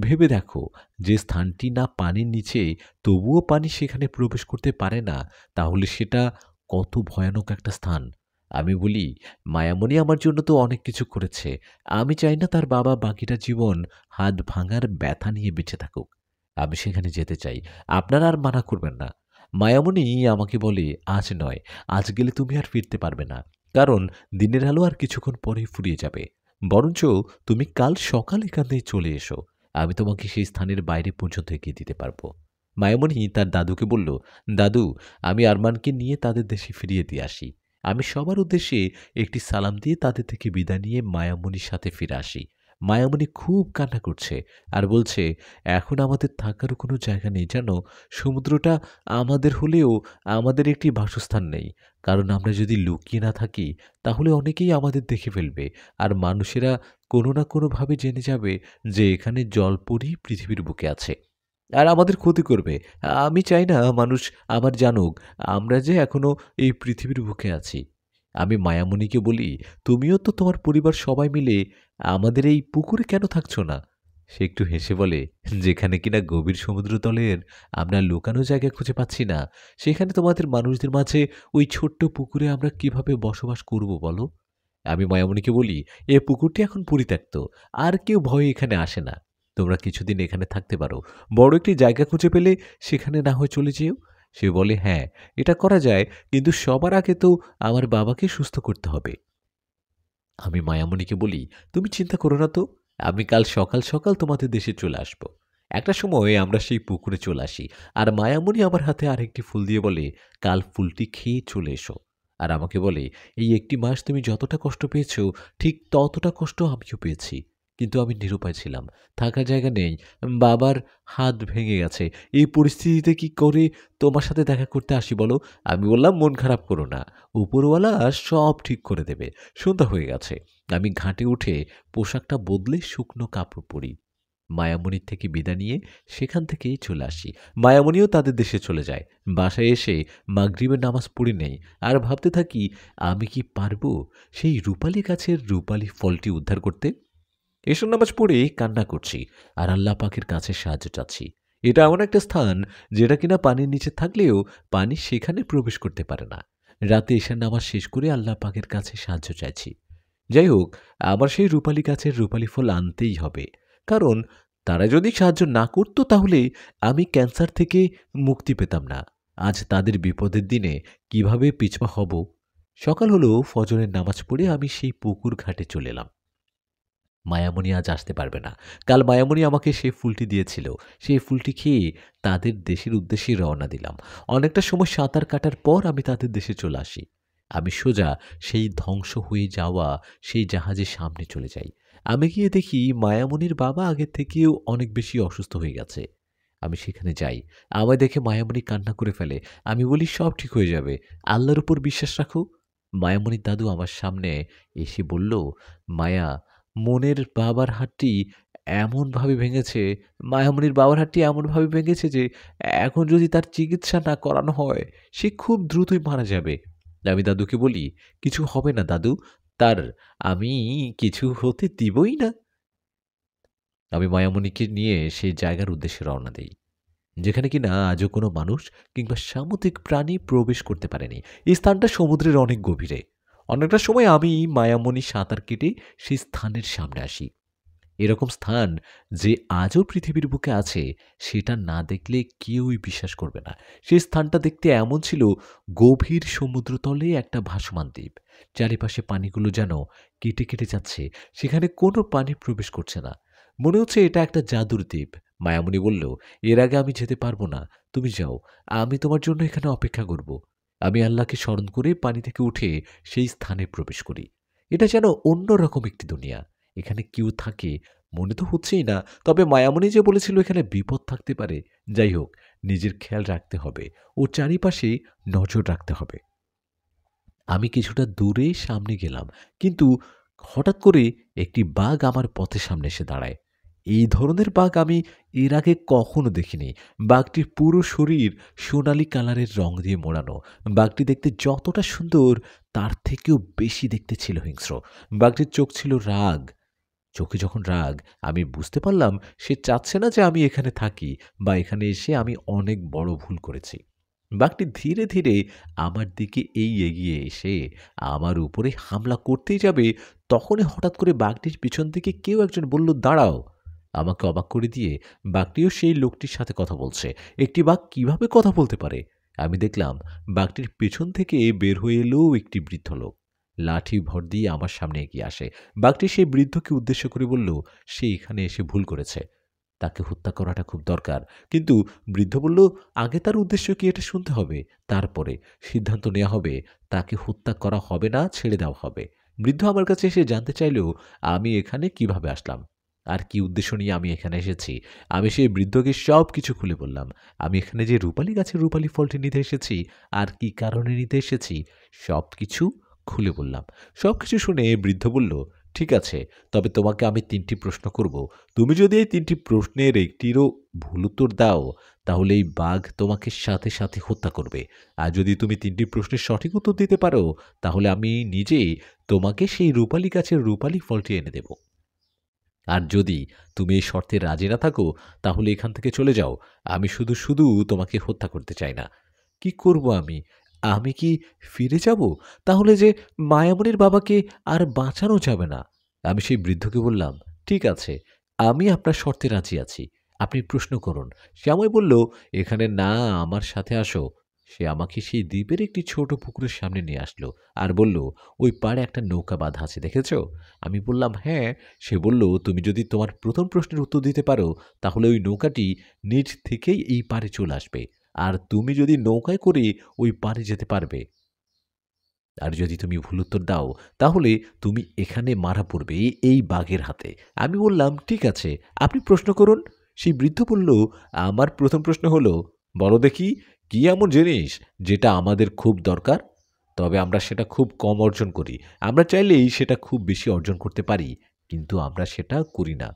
ভেবে দেখো, যে স্থানটি না পানির নিচে, তবুও পানি সেখানে প্রবেশ করতে পারে না, তাহলে সেটা কত ভয়ানক একটা স্থান। আমি বলি, মায়ামণি আমার জন্য তো অনেক কিছু করেছে, আমি চাই না তার বাবা বাকিটা জীবন হাত ভাঙার ব্যথা নিয়ে বেঁচে থাকুক। আমি সেখানে যেতে চাই, আপনারা আর মানা করবেন না। মায়ামণি আমাকে বলে, আজ নয়, আজ গেলে তুমি আর ফিরতে পারবে না, কারণ দিনের আলো আর কিছুক্ষণ পরেই ফুরিয়ে যাবে। বরঞ্চ তুমি কাল সকাল এখান থেকে চলে এসো, আমি তোমাকে সেই স্থানের বাইরে পর্যন্ত এগিয়ে দিতে পারবো। মায়ামণি তার দাদুকে বলল, দাদু, আমি আরমানকে নিয়ে তাদের দেশে ফিরিয়ে দিয়ে আসি। আমি সবার উদ্দেশ্যে একটি সালাম দিয়ে তাদের থেকে বিদায় নিয়ে মায়ামণির সাথে ফিরে আসি। মায়ামণি খুব কান্না করছে আর বলছে, এখন আমাদের থাকারও কোনো জায়গা নেই, জানো, সমুদ্রটা আমাদের হলেও আমাদের একটি বাসস্থান নেই। কারণ আমরা যদি লুকিয়ে না থাকি, তাহলে অনেকেই আমাদের দেখে ফেলবে, আর মানুষেরা কোনো না কোনোভাবে জেনে যাবে যে এখানে জলপরী পৃথিবীর বুকে আছে, আর আমাদের ক্ষতি করবে। আমি চাই না মানুষ আবার জানুক আমরা যে এখনো এই পৃথিবীর বুকে আছি। আমি মায়ামণিকে বলি, তুমিও তো তোমার পরিবার সবাই মিলে আমাদের এই পুকুরে কেন থাকছো না? সে একটু হেসে বলে, যেখানে কিনা গভীর সমুদ্রতলের আমরা লুকানো জায়গা খুঁজে পাচ্ছি না, সেখানে তোমাদের মানুষদের মাঝে ওই ছোট্ট পুকুরে আমরা কিভাবে বসবাস করব বলো? আমি মায়ামণিকে বলি, এ পুকুরটি এখন পরিত্যক্ত, আর কেউ ভয়ে এখানে আসে না। তোমরা কিছুদিন এখানে থাকতে পারো, বড় একটি জায়গা খুঁজে পেলে সেখানে না হয় চলে যেও। সে বলে, হ্যাঁ, এটা করা যায়, কিন্তু সবার আগে তো আমার বাবাকে সুস্থ করতে হবে। আমি মায়ামণিকে বলি, তুমি চিন্তা করো না তো, আমি কাল সকাল সকাল তোমাদের দেশে চলে আসব। একটা সময় আমরা সেই পুকুরে চলে আসি, আর মায়ামণি আমার হাতে আরেকটি ফুল দিয়ে বলে, কাল ফুলটি খেয়ে চলে এসো। আর আমাকে বলে, এই একটি মাস তুমি যতটা কষ্ট পেয়েছ, ঠিক ততটা কষ্ট আমিও পেয়েছি, কিন্তু আমি নিরুপায় ছিলাম, থাকার জায়গা নেই, বাবার হাত ভেঙে গেছে, এই পরিস্থিতিতে কি করে তোমার সাথে দেখা করতে আসি বলো? আমি বললাম, মন খারাপ করো না, উপরওয়ালা সব ঠিক করে দেবে। সন্ধ্যা হয়ে গেছে, আমি ঘাটে উঠে পোশাকটা বদলে শুকনো কাপড় পরি, মায়ামণির থেকে বিদায় নিয়ে সেখান থেকেই চলে আসি। মায়ামণিও তাদের দেশে চলে যায়। বাসায় এসে মাগরিবের নামাজ পড়ে নেই, আর ভাবতে থাকি, আমি কি পারবো সেই রূপালী গাছের রূপালী ফলটি উদ্ধার করতে? এসব নামাজ পড়ে কান্না করছি, আর আল্লাহ পাকের কাছে সাহায্য চাচ্ছি। এটা এমন একটা স্থান যেটা কিনা পানির নিচে থাকলেও পানি সেখানে প্রবেশ করতে পারে না। রাতে এশার নামাজ শেষ করে আল্লাহ পাকের কাছে সাহায্য চাইছি। যাই হোক, আমার সেই রূপালী গাছের রূপালী ফল আনতেই হবে, কারণ তারা যদি সাহায্য না করত তাহলে আমি ক্যান্সার থেকে মুক্তি পেতাম না। আজ তাদের বিপদের দিনে কিভাবে পিছপা হব? সকাল হলো, ফজরের নামাজ পড়ে আমি সেই পুকুর ঘাটে চলে এলাম। মায়ামণি আজ আসতে পারবে না। কাল মায়ামণি আমাকে সেই ফুলটি দিয়েছিল। সেই ফুলটি খেয়ে তাদের দেশের উদ্দেশ্যে রওনা দিলাম। অনেকটা সময় সাঁতার কাটার পর আমি তাদের দেশে চলে আসি। আমি সোজা সেই ধ্বংস হয়ে যাওয়া সেই জাহাজের সামনে চলে যাই। আমি গিয়ে দেখি মায়ামণির বাবা আগের থেকেও অনেক বেশি অসুস্থ হয়ে গেছে। আমি সেখানে যাই। আমায় দেখে মায়ামণি কান্না করে ফেলে। আমি বলি, সব ঠিক হয়ে যাবে, আল্লাহর উপর বিশ্বাস রাখো। মায়ামণির দাদু আমার সামনে এসে বলল, মায়া, মনের বাবার হাড়টি এমনভাবে ভেঙেছে, মায়ামণির বাবার হাড়টি এমনভাবে ভেঙেছে যে এখন যদি তার চিকিৎসা না করানো হয়, সে খুব দ্রুতই মারা যাবে। আমি দাদুকে বলি, কিছু হবে না দাদু, তার আমি কিছু হতে দিবই না। আমি মায়ামণিকে নিয়ে সেই জায়গার উদ্দেশ্যে রওনা দেই, যেখানে কিনা আজও কোনো মানুষ কিংবা সামুদ্রিক প্রাণী প্রবেশ করতে পারেনি। এই স্থানটা সমুদ্রের অনেক গভীরে। অনেকটা সময় আমি মায়ামণি সাঁতার কেটে সেই স্থানের সামনে আসি। এরকম স্থান যে আজও পৃথিবীর বুকে আছে, সেটা না দেখলে কেউই বিশ্বাস করবে না। সেই স্থানটা দেখতে এমন ছিল, গভীর সমুদ্রতলে একটা ভাসমান দ্বীপ। চারিপাশে পানিগুলো যেন কেটে কেটে যাচ্ছে, সেখানে কোনো পানি প্রবেশ করছে না। মনে হচ্ছে এটা একটা জাদুর দ্বীপ। মায়ামণি বলল, এর আগে আমি যেতে পারবো না, তুমি যাও, আমি তোমার জন্য এখানে অপেক্ষা করব। আমি আল্লাহকে স্মরণ করে পানি থেকে উঠে সেই স্থানে প্রবেশ করি। এটা যেন অন্যরকম একটি দুনিয়া। এখানে কেউ থাকে মনে তো হচ্ছেই না, তবে মায়ামণি যে বলেছিল এখানে বিপদ থাকতে পারে। যাই হোক, নিজের খেয়াল রাখতে হবে, ও চারিপাশে নজর রাখতে হবে। আমি কিছুটা দূরে সামনে গেলাম, কিন্তু হঠাৎ করে একটি বাঘ আমার পথের সামনে এসে দাঁড়ায়। এই ধরনের বাঘ আমি এর আগে কখনো দেখিনি। বাঘটির পুরো শরীর সোনালী কালারের রং দিয়ে মোড়ানো। বাঘটি দেখতে যতটা সুন্দর, তার থেকেও বেশি দেখতে ছিল হিংস্র। বাঘটির চোখ ছিল রাগ। চোখে যখন রাগ, আমি বুঝতে পারলাম সে চাচ্ছে না যে আমি এখানে থাকি, বা এখানে এসে আমি অনেক বড় ভুল করেছি। বাঘটি ধীরে ধীরে আমার দিকে এগিয়ে এসে আমার উপরে হামলা করতেই যাবে, তখনই হঠাৎ করে বাঘটির পিছন থেকে কেউ একজন বলল, দাঁড়াও। আমাকে অবাক করে দিয়ে বাঘটিও সেই লোকটির সাথে কথা বলছে। একটি বাঘ কিভাবে কথা বলতে পারে? আমি দেখলাম বাঘটির পেছন থেকে বের হয়ে এলো একটি বৃদ্ধ লোক। লাঠি ভর দিয়ে আমার সামনে এগিয়ে আসে। বাঘটি সেই বৃদ্ধকে উদ্দেশ্য করে বলল, সে এখানে এসে ভুল করেছে, তাকে হত্যা করাটা খুব দরকার। কিন্তু বৃদ্ধ বলল, আগে তার উদ্দেশ্য কি এটা শুনতে হবে, তারপরে সিদ্ধান্ত নেওয়া হবে তাকে হত্যা করা হবে না ছেড়ে দেওয়া হবে। বৃদ্ধ আমার কাছে এসে জানতে চাইল আমি এখানে কিভাবে আসলাম, আর কি উদ্দেশ্য নিয়ে আমি এখানে এসেছি। আমি সেই বৃদ্ধকে সব কিছু খুলে বললাম। আমি এখানে যে রূপালী গাছের রূপালী ফলটি নিতে এসেছি, আর কি কারণে নিতে এসেছি, সব কিছু খুলে বললাম। সবকিছু শুনে বৃদ্ধ বলল, ঠিক আছে, তবে তোমাকে আমি ৩টি প্রশ্ন করব। তুমি যদি এই ৩টি প্রশ্নের একটিরও ভুল উত্তর দাও, তাহলে এই বাঘ তোমাকে সাথে, সাথে হত্যা করবে। আর যদি তুমি ৩টি প্রশ্নের সঠিক উত্তর দিতে পারো, তাহলে আমি নিজেই তোমাকে সেই রূপালী গাছের রূপালী ফলটি এনে দেব। আর যদি তুমি এই শর্তে রাজি না থাকো, তাহলে এখান থেকে চলে যাও। আমি শুধু, শুধু তোমাকে হত্যা করতে চাই না। কি করব আমি? আমি কি ফিরে যাব? তাহলে যে মায়ামণির বাবাকে আর বাঁচানো যাবে না। আমি সেই বৃদ্ধকে বললাম, "ঠিক আছে, আমি আপনার শর্তে রাজি আছি। আপনি প্রশ্ন করুন।" সে আমায় বলল, "এখানে না, আমার সাথে আসো।" সে আমাকে সেই দ্বীপের একটি ছোট পুকুরের সামনে নিয়ে আসলো আর বলল, "ওই পাড়ে একটা নৌকা বাঁধা আছে, দেখেছো?" আমি বললাম, "হ্যাঁ।" সে বলল, "তুমি যদি তোমার প্রথম প্রশ্নের উত্তর দিতে পারো, তাহলে ওই নৌকাটি নিজ থেকেই এই পাড়ে চলে আসবে। আর তুমি যদি নৌকায় করে ওই পাড়ে যেতে পারবে। আর যদি তুমি ভুল উত্তর দাও, তাহলে তুমি এখানে মারা পড়বে এই বাঘের হাতে।" আমি বললাম, "ঠিক আছে, আপনি প্রশ্ন করুন।" সেই বৃদ্ধ বলল, "আমার প্রথম প্রশ্ন হলো, বলো দেখি, কি এমন জিনিস যেটা আমাদের খুব দরকার? তবে আমরা সেটা খুব কম অর্জন করি। আমরা চাইলেই সেটা খুব বেশি অর্জন করতে পারি, কিন্তু আমরা সেটা করি না।"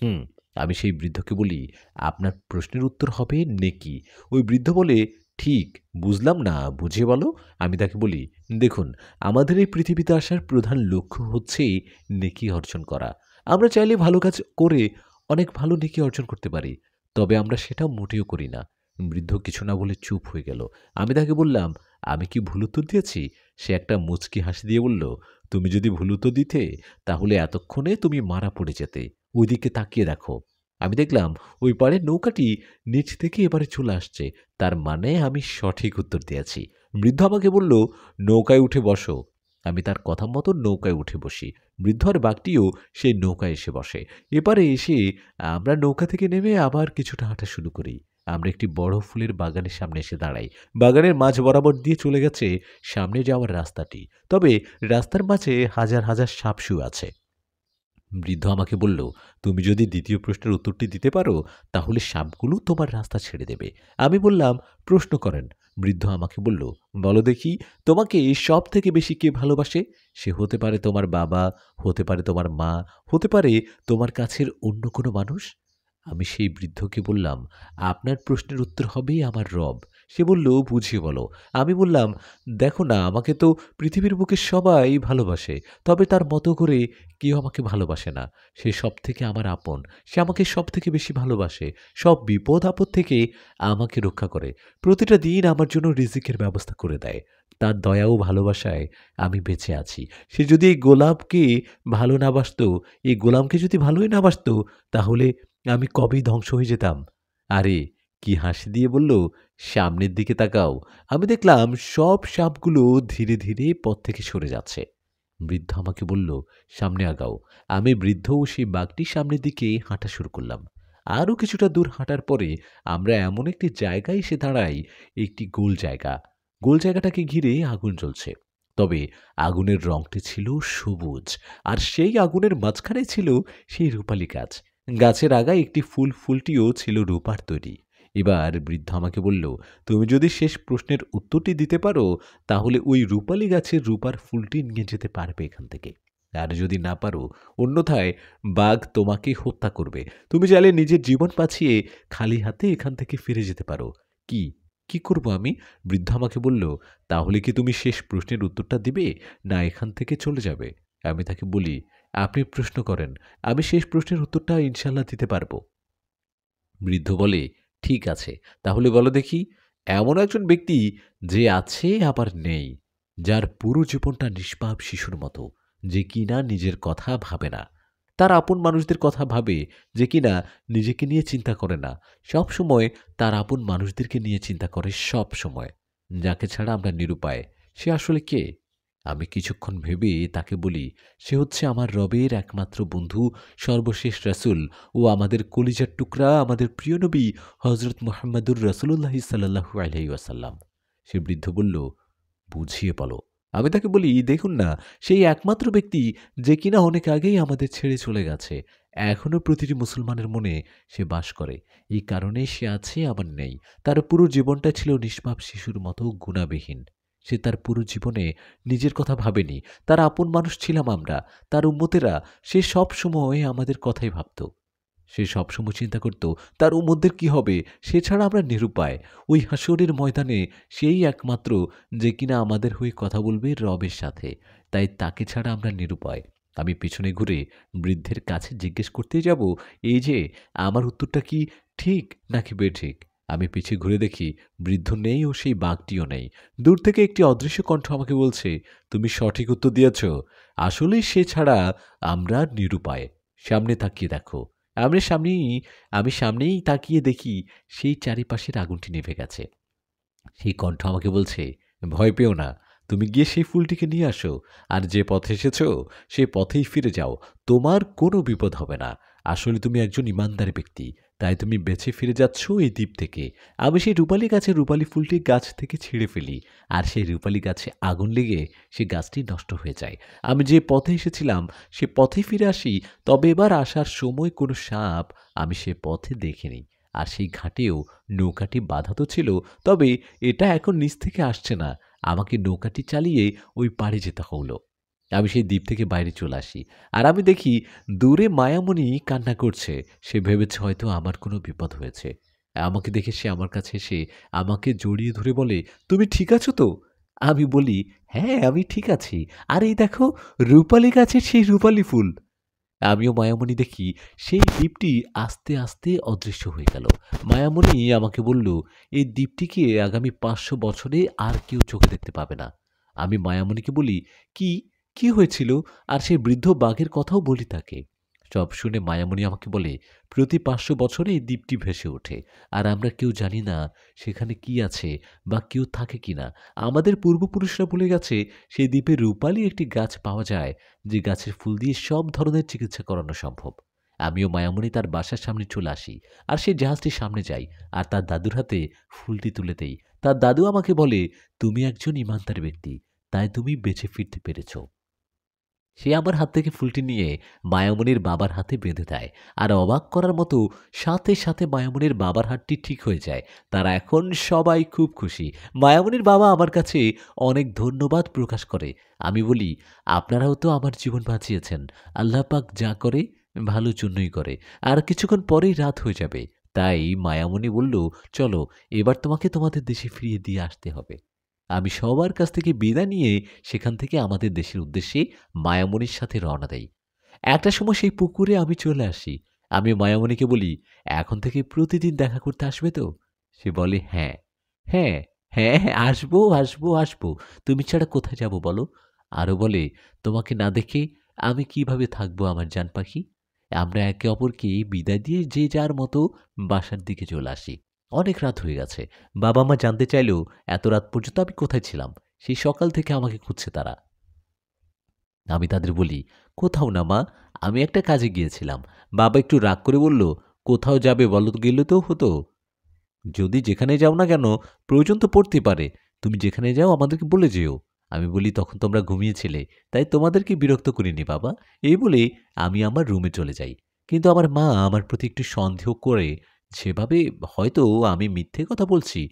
হুম, আমি সেই বৃদ্ধকে বলি, "আপনার প্রশ্নের উত্তর হবে নেকি।" ওই বৃদ্ধ বলে, "ঠিক, বুঝলাম না, বুঝিয়ে বলো।" আমি তাকে বলি, "দেখুন, আমাদের এই পৃথিবীতে আসার প্রধান লক্ষ্য হচ্ছে নেকি অর্জন করা। আমরা চাইলে ভালো কাজ করে অনেক ভালো নেকি অর্জন করতে পারি। তবে আমরা সেটা মোটেও করি না।" বৃদ্ধ কিছু না বলে চুপ হয়ে গেল। আমি তাকে বললাম, "আমি কি ভুল উত্তর দিয়েছি?" সে একটা মুচকি হাসি দিয়ে বলল, "তুমি যদি ভুল উত্তর দিতে, তাহলে এতক্ষণে তুমি মারা পড়ে যেতে। ওইদিকে তাকিয়ে দেখো।" আমি দেখলাম ওই পাড়ের নৌকাটি নিচ থেকে এবারে চলে আসছে। তার মানে আমি সঠিক উত্তর দিয়েছি। বৃদ্ধ আমাকে বলল, "নৌকায় উঠে বসো।" আমি তার কথা মতো নৌকায় উঠে বসি। বৃদ্ধ আর বাঘটিও সেই নৌকায় এসে বসে। এপারে এসে আমরা নৌকা থেকে নেমে আবার কিছুটা হাঁটা শুরু করি। আমরা একটি বড় ফুলের বাগানের সামনে এসে দাঁড়াই। বাগানের মাঝ বরাবর দিয়ে চলে গেছে সামনে যাওয়ার রাস্তাটি। তবে রাস্তার মাঝে হাজার, হাজার সাপ শুয়ে আছে। বৃদ্ধ আমাকে বলল, "তুমি যদি দ্বিতীয় প্রশ্নের উত্তরটি দিতে পারো, তাহলে সাপগুলো তোমার রাস্তা ছেড়ে দেবে।" আমি বললাম, "প্রশ্ন করেন।" বৃদ্ধ আমাকে বলল, "বলো দেখি, তোমাকে সব থেকে বেশি কে ভালোবাসে? সে হতে পারে তোমার বাবা, হতে পারে তোমার মা, হতে পারে তোমার কাছের অন্য কোনো মানুষ?" আমি সেই বৃদ্ধকে বললাম, "আপনার প্রশ্নের উত্তর হবে আমার রব।" সে বলল, "বুঝিয়ে বলো।" আমি বললাম, "দেখো না, আমাকে তো পৃথিবীর বুকে সবাই ভালোবাসে। তবে তার মতো করে কেউ আমাকে ভালোবাসে না। সে সবথেকে আমার আপন। সে আমাকে সবথেকে বেশি ভালোবাসে। সব বিপদ-আপদ থেকে আমাকে রক্ষা করে। প্রতিটা দিন আমার জন্য রিজিকের ব্যবস্থা করে দেয়। তার দয়া ও ভালোবাসায় আমি বেঁচে আছি। সে যদি এই গোলাপকে ভালো না বাসতো, এই গোলামকে যদি ভালোই না বাসতো, তাহলে আমি কবেই ধ্বংস হয়ে যেতাম।" আরে, কি হাসি দিয়ে বলল, "সামনের দিকে তাকাও।" আমি দেখলাম সব সাপগুলো ধীরে, ধীরে পথ থেকে সরে যাচ্ছে। বৃদ্ধ আমাকে বলল, "সামনে আগাও।" আমি বৃদ্ধ ও সেই বাঘটির সামনের দিকে হাঁটা শুরু করলাম। আরও কিছুটা দূর হাঁটার পরে আমরা এমন একটি জায়গায় এসে দাঁড়াই, একটি গোল জায়গা। গোল জায়গাটাকে ঘিরে আগুন জ্বলছে। তবে আগুনের রংটি ছিল সবুজ, আর সেই আগুনের মাঝখানে ছিল সেই রূপালী গাছ। গাছের আগায় একটি ফুলটিও ছিল রূপার তৈরি। এবার বৃদ্ধ আমাকে বলল, "তুমি যদি শেষ প্রশ্নের উত্তরটি দিতে পারো, তাহলে ওই রূপালী গাছের রূপার ফুলটি নিয়ে যেতে পারবে এখান থেকে। আর যদি না পারো, অন্যথায় বাঘ তোমাকে হত্যা করবে। তুমি চাইলে নিজের জীবন বাঁচিয়ে খালি হাতে এখান থেকে ফিরে যেতে পারো। কি, কি করব আমি?" বৃদ্ধ আমাকে বলল, "তাহলে কি তুমি শেষ প্রশ্নের উত্তরটা দিবে, না এখান থেকে চলে যাবে?" আমি তাকে বলি, "আপনি প্রশ্ন করেন। আমি শেষ প্রশ্নের উত্তরটা ইনশাআল্লাহ দিতে পারব।" বৃদ্ধ বলে, "ঠিক আছে, তাহলে বলো দেখি, এমন একজন ব্যক্তি যে আছে আবার নেই, যার পুরো জীবনটা নিষ্পাপ শিশুর মতো, যে কিনা নিজের কথা ভাবে না, তার আপন মানুষদের কথা ভাবে, যে কিনা নিজেকে নিয়ে চিন্তা করে না, সব সময় তার আপন মানুষদেরকে নিয়ে চিন্তা করে সব সময়, যাকে ছাড়া আমরা নিরুপায়, সে আসলে কে?" আমি কিছুক্ষণ ভেবে তাকে বলি, "সে হচ্ছে আমার রবের একমাত্র বন্ধু, সর্বশেষ রাসূল ও আমাদের কলিজার টুকরা, আমাদের প্রিয় নবী হযরত মুহাম্মদুর রাসূলুল্লাহ সাল্লাল্লাহু আলাইহি ওয়াসাল্লাম।" সে বৃদ্ধ বলল, "বুঝিয়ে বলো।" আমি তাকে বলি, "দেখুন না, সেই একমাত্র ব্যক্তি যে কিনা অনেক আগেই আমাদের ছেড়ে চলে গেছে। এখনো প্রতিটি মুসলমানের মনে সে বাস করে। এই কারণেই সে আছে আবার নেই। তার পুরো জীবনটা ছিল নিষ্পাপ শিশুর মতো গুণাবিহীন। সে তার পুরো জীবনে নিজের কথা ভাবেনি। তার আপন মানুষ ছিলাম আমরা, তার উম্মতেরা। সে সবসময় আমাদের কথাই ভাবত। সে সবসময় চিন্তা করত তার উম্মতদের কি হবে। সে ছাড়া আমরা নিরুপায়। ওই হাসরের ময়দানে সেই একমাত্র যে কিনা আমাদের হয়ে কথা বলবে রবের সাথে। তাই তাকে ছাড়া আমরা নিরুপায়। আমি পেছনে ঘুরে বৃদ্ধের কাছে জিজ্ঞেস করতে যাব, এই যে আমার উত্তরটা কি ঠিক নাকি বেঠিক? আমি পিছে ঘুরে দেখি বৃদ্ধ নেই ও সেই বাঘটিও নেই। দূর থেকে একটি অদৃশ্য কণ্ঠ আমাকে বলছে, তুমি সঠিক উত্তর দিয়েছ। আসলেই সে ছাড়া আমরা নিরুপায়। সামনে তাকিয়ে দেখো। আমি সামনেই আমি সামনেই তাকিয়ে দেখি সেই চারিপাশের আগুনটি নিভে গেছে। সেই কণ্ঠ আমাকে বলছে, ভয় পেও না, তুমি গিয়ে সেই ফুলটিকে নিয়ে আসো। আর যে পথে এসেছ সে পথেই ফিরে যাও। তোমার কোনো বিপদ হবে না। আসলে তুমি একজন ইমানদার ব্যক্তি, তাই তুমি বেঁচে ফিরে যাচ্ছ এই দ্বীপ থেকে। আমি সেই রূপালী গাছের রূপালী ফুলটি গাছ থেকে ছিঁড়ে ফেলি, আর সেই রূপালী গাছে আগুন লেগে সে গাছটি নষ্ট হয়ে যায়। আমি যে পথে এসেছিলাম সে পথেই ফিরে আসি। তবে এবার আসার সময় কোনো সাপ আমি সে পথে দেখিনি। আর সেই ঘাটেও নৌকাটি বাধা তো ছিল, তবে এটা এখন নিচ থেকে আসছে না। আমাকে নৌকাটি চালিয়ে ওই পাড়ে যেতে হলো। আমি সেই দ্বীপ থেকে বাইরে চলে আসি। আর আমি দেখি দূরে মায়ামণি কান্না করছে। সে ভেবেছে হয়তো আমার কোনো বিপদ হয়েছে। আমাকে দেখে সে আমার কাছে এসে আমাকে জড়িয়ে ধরে বলে, তুমি ঠিক আছো তো? আমি বলি, হ্যাঁ, আমি ঠিক আছি। আর এই দেখো, রূপালী গাছের সেই রূপালী ফুল। আমিও মায়ামণি দেখি সেই দ্বীপটি আস্তে আস্তে অদৃশ্য হয়ে গেল। মায়ামণি আমাকে বলল, এই দ্বীপটিকে আগামী ৫০০ বছরে আর কেউ চোখে দেখতে পাবে না। আমি মায়ামণিকে বলি, কি কি হয়েছিল? আর সেই বৃদ্ধ বাঘের কথাও বলি তাকে। সব শুনে মায়ামণি আমাকে বলে, প্রতি ৫০০ বছরে এই দ্বীপটি ভেসে ওঠে। আর আমরা কেউ জানি না সেখানে কি আছে বা কেউ থাকে কিনা। আমাদের পূর্বপুরুষরা বলে গেছে সেই দ্বীপে রূপালী একটি গাছ পাওয়া যায়, যে গাছের ফুল দিয়ে সব ধরনের চিকিৎসা করানো সম্ভব। আমিও মায়ামণি তার বাসার সামনে চলে আসি। আর সেই জাহাজটির সামনে যাই, আর তার দাদুর হাতে ফুলটি তুলে দেই। তার দাদু আমাকে বলে, তুমি একজন ইমানদার ব্যক্তি, তাই তুমি বেঁচে ফিরতে পেরেছ। সে আমার হাত থেকে ফুলটি নিয়ে মায়ামণির বাবার হাতে বেঁধে দেয়। আর অবাক করার মতো সাথে সাথে মায়ামণির বাবার হাতটি ঠিক হয়ে যায়। তারা এখন সবাই খুব খুশি। মায়ামণির বাবা আমার কাছে অনেক ধন্যবাদ প্রকাশ করে। আমি বলি, আপনারাও তো আমার জীবন বাঁচিয়েছেন। আল্লাহ পাক যা করে ভালোর জন্যই করে। আর কিছুক্ষণ পরেই রাত হয়ে যাবে। তাই মায়ামণি বলল, চলো এবার তোমাকে তোমাদের দেশে ফিরিয়ে দিয়ে আসতে হবে। আমি সবার কাছ থেকে বিদায় নিয়ে সেখান থেকে আমাদের দেশের উদ্দেশ্যে মায়ামণির সাথে রওনা দেই। একটা সময় সেই পুকুরে আমি চলে আসি। আমি মায়ামণিকে বলি, এখন থেকে প্রতিদিন দেখা করতে আসবে তো? সে বলে, হ্যাঁ, হ্যাঁ, হ্যাঁ, হ্যাঁ, আসবো, আসবো, আসবো। তুমি ছাড়া কোথায় যাব বলো? আরও বলে, তোমাকে না দেখে আমি কিভাবে থাকবো আমার জান পাখি? আমরা একে অপরকে বিদায় দিয়ে যে যার মতো বাসার দিকে চলে আসি। অনেক রাত হয়ে গেছে। বাবা মা জানতে চাইলেও এত রাত পর্যন্ত আমি কোথায় ছিলাম। সেই সকাল থেকে আমাকে খুঁজছে তারা। আমি তাদের বলি, কোথাও না মা, আমি একটা কাজে গিয়েছিলাম। বাবা একটু রাগ করে বলল, কোথাও যাবে বলো, গেলে তো হতো। যদি যেখানে যাও না কেন, প্রয়োজন তো পড়তে পারে। তুমি যেখানে যাও আমাদেরকে বলে যেও। আমি বলি, তখন তোমরা ঘুমিয়েছিলে, তাই তোমাদেরকে বিরক্ত করিনি বাবা। এই বলে আমি আমার রুমে চলে যাই। কিন্তু আমার মা আমার প্রতি একটু সন্দেহ করে, সেভাবে হয়তো আমি মিথ্যে কথা বলছি।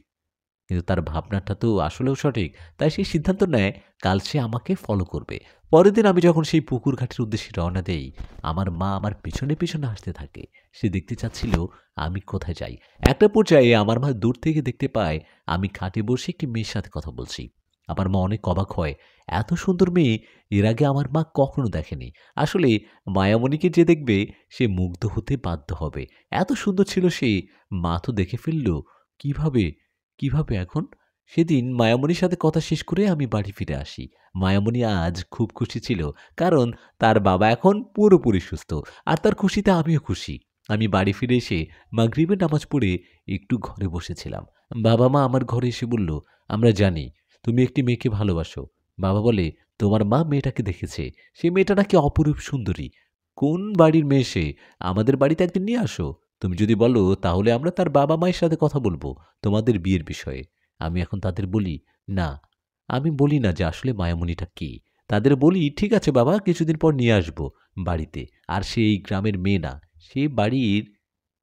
কিন্তু তার ভাবনাটা তো আসলেও সঠিক। তাই সে সিদ্ধান্ত নেয় কাল সে আমাকে ফলো করবে। পরের দিন আমি যখন সেই পুকুর ঘাটের উদ্দেশ্যে রওনা দেই, আমার মা আমার পেছনে পেছনে আসতে থাকে। সে দেখতে চাচ্ছিল আমি কোথায় যাই। একটা পর্যায়ে আমার মা দূর থেকে দেখতে পায় আমি খাটে বসে একটি মেয়ের সাথে কথা বলছি। আমার মা অনেক অবাক হয়। এত সুন্দর মেয়ে এর আগে আমার মা কখনো দেখেনি। আসলে মায়ামণিকে যে দেখবে সে মুগ্ধ হতে বাধ্য হবে। এত সুন্দর ছিল সে। মা তো দেখে ফেলল। কিভাবে? কিভাবে এখন? সেদিন মায়ামণির সাথে কথা শেষ করে আমি বাড়ি ফিরে আসি। মায়ামণি আজ খুব খুশি ছিল। কারণ তার বাবা এখন পুরোপুরি সুস্থ। আর তার খুশিতে আমিও খুশি। আমি বাড়ি ফিরে এসে মাগরিবের নামাজ পড়ে একটু ঘরে বসেছিলাম। বাবা মা আমার ঘরে এসে বলল, আমরা জানি তুমি একটি মেয়েকে ভালোবাসো। বাবা বলে, তোমার মা মেয়েটাকে দেখেছে। সে মেয়েটা নাকি অপরূপ সুন্দরী। কোন বাড়ির মেয়ে সে? আমাদের বাড়িতে একদিন নিয়ে আসো। তুমি যদি বলো তাহলে আমরা তার বাবা মায়ের সাথে কথা বলবো তোমাদের বিয়ের বিষয়ে। আমি এখন তাদের বলি, না, আমি বলি না যে আসলে মায়ামণিটা কে। তাদের বলি, ঠিক আছে বাবা, কিছুদিন পর নিয়ে আসবো বাড়িতে। আর সে এই গ্রামের মেয়ে না, সে বাড়ির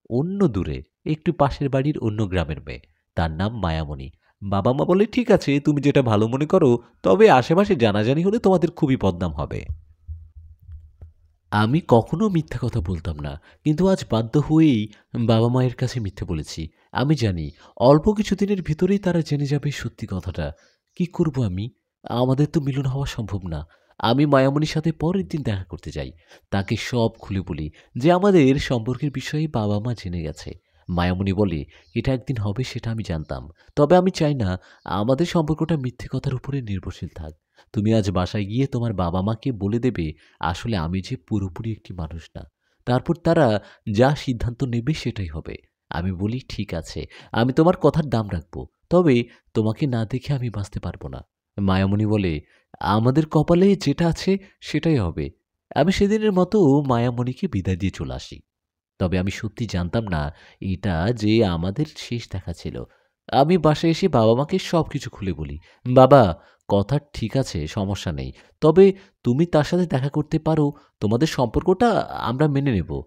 অন্য দূরে, একটু পাশের বাড়ির অন্য গ্রামের মেয়ে। তার নাম মায়ামণি। বাবা মা বলে, ঠিক আছে, তুমি যেটা ভালো মনে করো, তবে আশেপাশে জানাজানি হলে তোমাদের খুবই বদনাম হবে। আমি কখনো মিথ্যা কথা বলতাম না, কিন্তু আজ বাধ্য হয়েই বাবা মায়ের কাছে মিথ্যে বলেছি। আমি জানি অল্প কিছুদিনের ভিতরেই তারা জেনে যাবে সত্যি কথাটা। কি করব আমি? আমাদের তো মিলন হওয়া সম্ভব না। আমি মায়ামণির সাথে পরের দিন দেখা করতে যাই। তাকে সব খুলে বলি যে আমাদের সম্পর্কের বিষয়ে বাবা মা জেনে গেছে। মায়ামণি বলে, এটা একদিন হবে সেটা আমি জানতাম, তবে আমি চাই না আমাদের সম্পর্কটা মিথ্যে কথার উপরে নির্ভরশীল থাক। তুমি আজ বাসায় গিয়ে তোমার বাবা মাকে বলে দেবে আসলে আমি যে পুরোপুরি একটি মানুষ না। তারপর তারা যা সিদ্ধান্ত নেবে সেটাই হবে। আমি বলি, ঠিক আছে, আমি তোমার কথার দাম রাখবো। তবে তোমাকে না দেখে আমি বাঁচতে পারবো না। মায়ামণি বলে, আমাদের কপালে যেটা আছে সেটাই হবে। আমি সেদিনের মতো মায়ামণিকে বিদায় দিয়ে চলে আসি। তবে আমি সত্যি জানতাম না এটা যে আমাদের শেষ দেখা ছিল। আমি বাসায় এসে বাবা-মাকে সবকিছু খুলে বলি। বাবা, কথা ঠিক আছে, সমস্যা নেই। তবে তুমি তার সাথে দেখা করতে পারো, তোমাদের সম্পর্কটা আমরা মেনে নেব।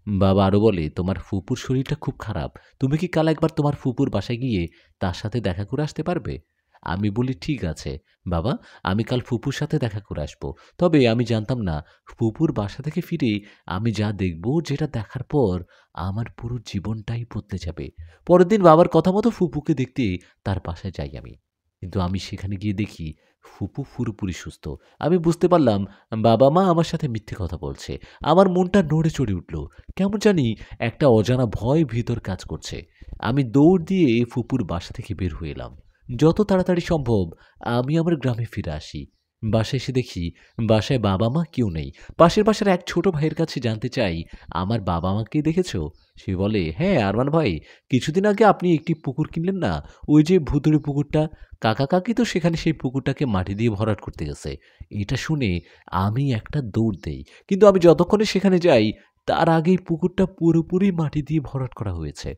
বাবা আরো বলে, তোমার ফুপুর শরীরটা খুব খারাপ। তুমি কি কাল একবার তোমার ফুপুর বাসায় গিয়ে তার সাথে দেখা করে আসতে পারবে? আমি বলি, ঠিক আছে বাবা, আমি কাল ফুপুর সাথে দেখা করে আসবো। তবে আমি জানতাম না ফুপুর বাসা থেকে ফিরে আমি যা দেখব, যেটা দেখার পর আমার পুরো জীবনটাই বদলে যাবে। পরের দিন বাবার কথা মতো ফুপুকে দেখতে তার বাসায় যাই আমি। কিন্তু আমি সেখানে গিয়ে দেখি ফুপু পুরোপুরি সুস্থ। আমি বুঝতে পারলাম বাবা মা আমার সাথে মিথ্যে কথা বলছে। আমার মনটা নড়ে চড়ে উঠল। কেমন জানি একটা অজানা ভয় ভিতর কাজ করছে। আমি দৌড় দিয়ে ফুপুর বাসা থেকে বের হয়ে এলাম। যত তাড়াতাড়ি সম্ভব আমি আমার গ্রামে ফিরে আসি। বাসায় এসে দেখি বাসায় বাবা মা কেউ নেই। পাশের বাসার এক ছোট ভাইয়ের কাছে জানতে চাই, আমার বাবা মাকে দেখেছো? সে বলে, হ্যাঁ আরমান ভাই, কিছুদিন আগে আপনি একটি পুকুর কিনলেন না, ওই যে ভুতুড়ে পুকুরটা, কাকা কাকি তো সেখানে সেই পুকুরটাকে মাটি দিয়ে ভরাট করতে গেছে। এটা শুনে আমি একটা দৌড় দেই, কিন্তু আমি যতক্ষণে সেখানে যাই তার আগেই পুকুরটা পুরোপুরি মাটি দিয়ে ভরাট করা হয়েছে।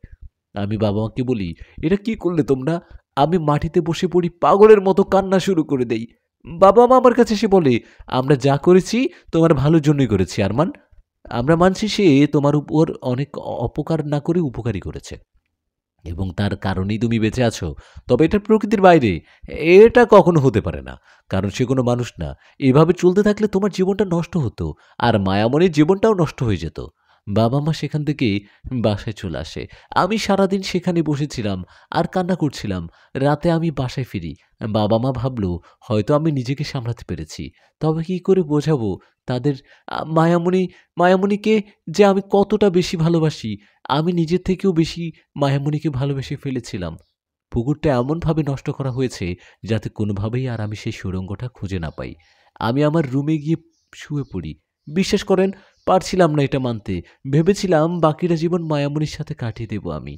আমি বাবা মাকে বলি, এটা কি করলে তোমরা? আমি মাটিতে বসে পড়ি, পাগলের মতো কান্না শুরু করে দেই। বাবা মা আমার কাছে এসে বলে, আমরা যা করেছি তোমার ভালোর জন্যই করেছি আরমান। আমরা মানছি সে তোমার উপর অনেক অপকার না করে উপকারী করেছে এবং তার কারণেই তুমি বেঁচে আছো। তবে এটা প্রকৃতির বাইরে। এটা কখনো হতে পারে না। কারণ সে কোনো মানুষ না। এভাবে চলতে থাকলে তোমার জীবনটা নষ্ট হতো। আর মায়ামণির জীবনটাও নষ্ট হয়ে যেত। বাবা-মা সেখান থেকে বাসায় চলে আসে। আমি সারাদিন সেখানে বসেছিলাম আর কান্না করছিলাম। রাতে আমি বাসায় ফিরি। বাবা-মা ভাবল হয়তো আমি নিজেকে সামলাতে পেরেছি। তবে কি করে বোঝাবো তাদের মায়ামণিকে যে আমি কতটা বেশি ভালোবাসি। আমি নিজের থেকেও বেশি মায়ামণিকে ভালোবেসে ফেলেছিলাম। পুকুরটা এমনভাবে নষ্ট করা হয়েছে যাতে কোনোভাবেই আর আমি সেই সুড়ঙ্গটা খুঁজে না পাই। আমি আমার রুমে গিয়ে শুয়ে পড়ি। বিশ্বাস করেন, পারছিলাম না এটা মানতে। ভেবেছিলাম বাকিটা জীবন মায়ামণির সাথে কাটিয়ে দেব আমি।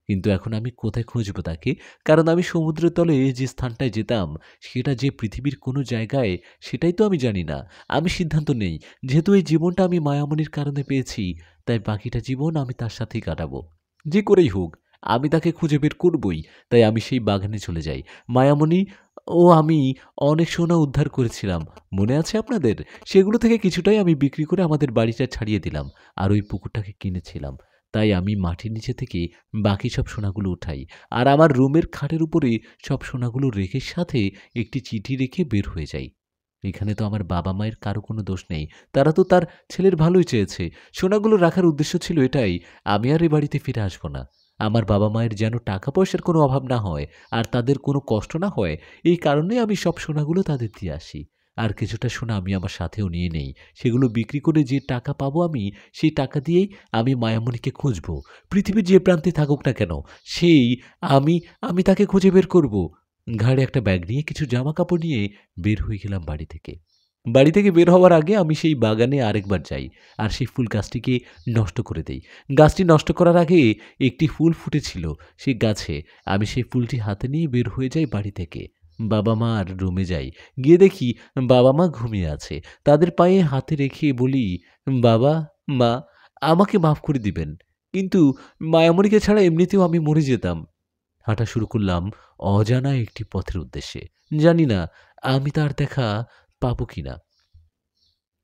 কিন্তু এখন আমি কোথায় খুঁজব তাকে? কারণ আমি সমুদ্রের তলে যে স্থানটায় যেতাম সেটা যে পৃথিবীর কোনো জায়গায় সেটাই তো আমি জানি না। আমি সিদ্ধান্ত নেই, যেহেতু এই জীবনটা আমি মায়ামণির কারণে পেয়েছি, তাই বাকিটা জীবন আমি তার সাথেই কাটাবো। যে করেই হোক আমি তাকে খুঁজে বের করবই। তাই আমি সেই বাগানে চলে যাই। মায়ামণি ও আমি অনেক সোনা উদ্ধার করেছিলাম। মনে আছে আপনাদের? সেগুলো থেকে কিছুটাই আমি বিক্রি করে আমাদের বাড়িটা ছাড়িয়ে দিলাম। আর ওই পুকুরটাকে কিনেছিলাম। তাই আমি মাটির নিচে থেকে বাকি সব সোনাগুলো উঠাই। আর আমার রুমের খাটের উপরে সব সোনাগুলো রেখে সাথে একটি চিঠি রেখে বের হয়ে যাই। এখানে তো আমার বাবা-মায়ের কারো কোনো দোষ নেই। তারা তো তার ছেলের ভালোই চেয়েছে। সোনাগুলো রাখার উদ্দেশ্য ছিল এটাই, আমি আর এ বাড়িতে ফিরে আসব না। আমার বাবা-মায়ের যেন টাকা-পয়সার কোনো অভাব না হয় আর তাদের কোনো কষ্ট না হয়, এই কারণেই আমি সব সোনাগুলো তাদের দিয়ে আসি। আর কিছুটা সোনা আমি আমার সাথেও নিয়ে নেই। সেগুলো বিক্রি করে যে টাকা পাবো আমি, সেই টাকা দিয়েই আমি মায়ামণিকে খুঁজব। পৃথিবীর যে প্রান্তে থাকুক না কেন, সেই আমি আমি তাকে খুঁজে বের করব। ঘাড়ে একটা ব্যাগ নিয়ে কিছু জামাকাপড় নিয়ে বের হয়ে গেলাম বাড়ি থেকে। বাড়ি থেকে বের হওয়ার আগে আমি সেই বাগানে আরেকবার যাই আর সেই ফুল গাছটিকে নষ্ট করে দেই। গাছটি নষ্ট করার আগে একটি ফুল ফুটেছিল সেই গাছে। আমি সেই ফুলটি হাতে নিয়ে বের হয়ে যাই বাড়ি থেকে। বাবা-মা আর রুমে যাই। গিয়ে দেখি বাবা-মা ঘুমিয়ে আছে। তাদের পায়ে হাতে রেখে বলি, বাবা, মা, আমাকে মাফ করে দিবেন। কিন্তু মায়ামণিকে ছাড়া এমনিতেও আমি মরে যেতাম। হাঁটা শুরু করলাম অজানা একটি পথের উদ্দেশ্যে। জানি না আমি তার দেখা পাবো কিনা।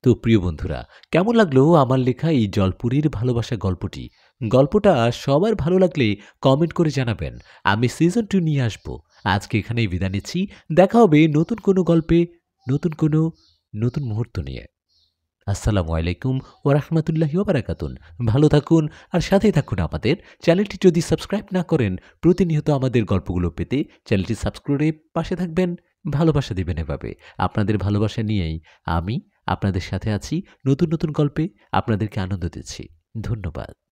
তো প্রিয় বন্ধুরা, কেমন লাগলো আমার লেখা এই জলপুরীর ভালোবাসা গল্পটি? গল্পটা সবার ভালো লাগলে কমেন্ট করে জানাবেন। আমি সিজন 2 নিয়ে আসবো। আজকে এখানেই বিদায় নিচ্ছি। দেখা হবে নতুন কোনো গল্পে, নতুন মুহূর্ত নিয়ে। আসসালামু আলাইকুম ওয়া রাহমাতুল্লাহি ওয়া বারাকাতুহু। ভালো থাকুন আর সাথেই থাকুন আমাদের। চ্যানেলটি যদি সাবস্ক্রাইব না করেন, প্রতিনিয়ত আমাদের গল্পগুলো পেতে চ্যানেলটি সাবস্ক্রাইব পাশে থাকবেন, ভালোবাসা দিবেন এভাবে। আপনাদের ভালোবাসা নিয়েই আমি আপনাদের সাথে আছি নতুন গল্পে আপনাদেরকে আনন্দ দিচ্ছি। ধন্যবাদ।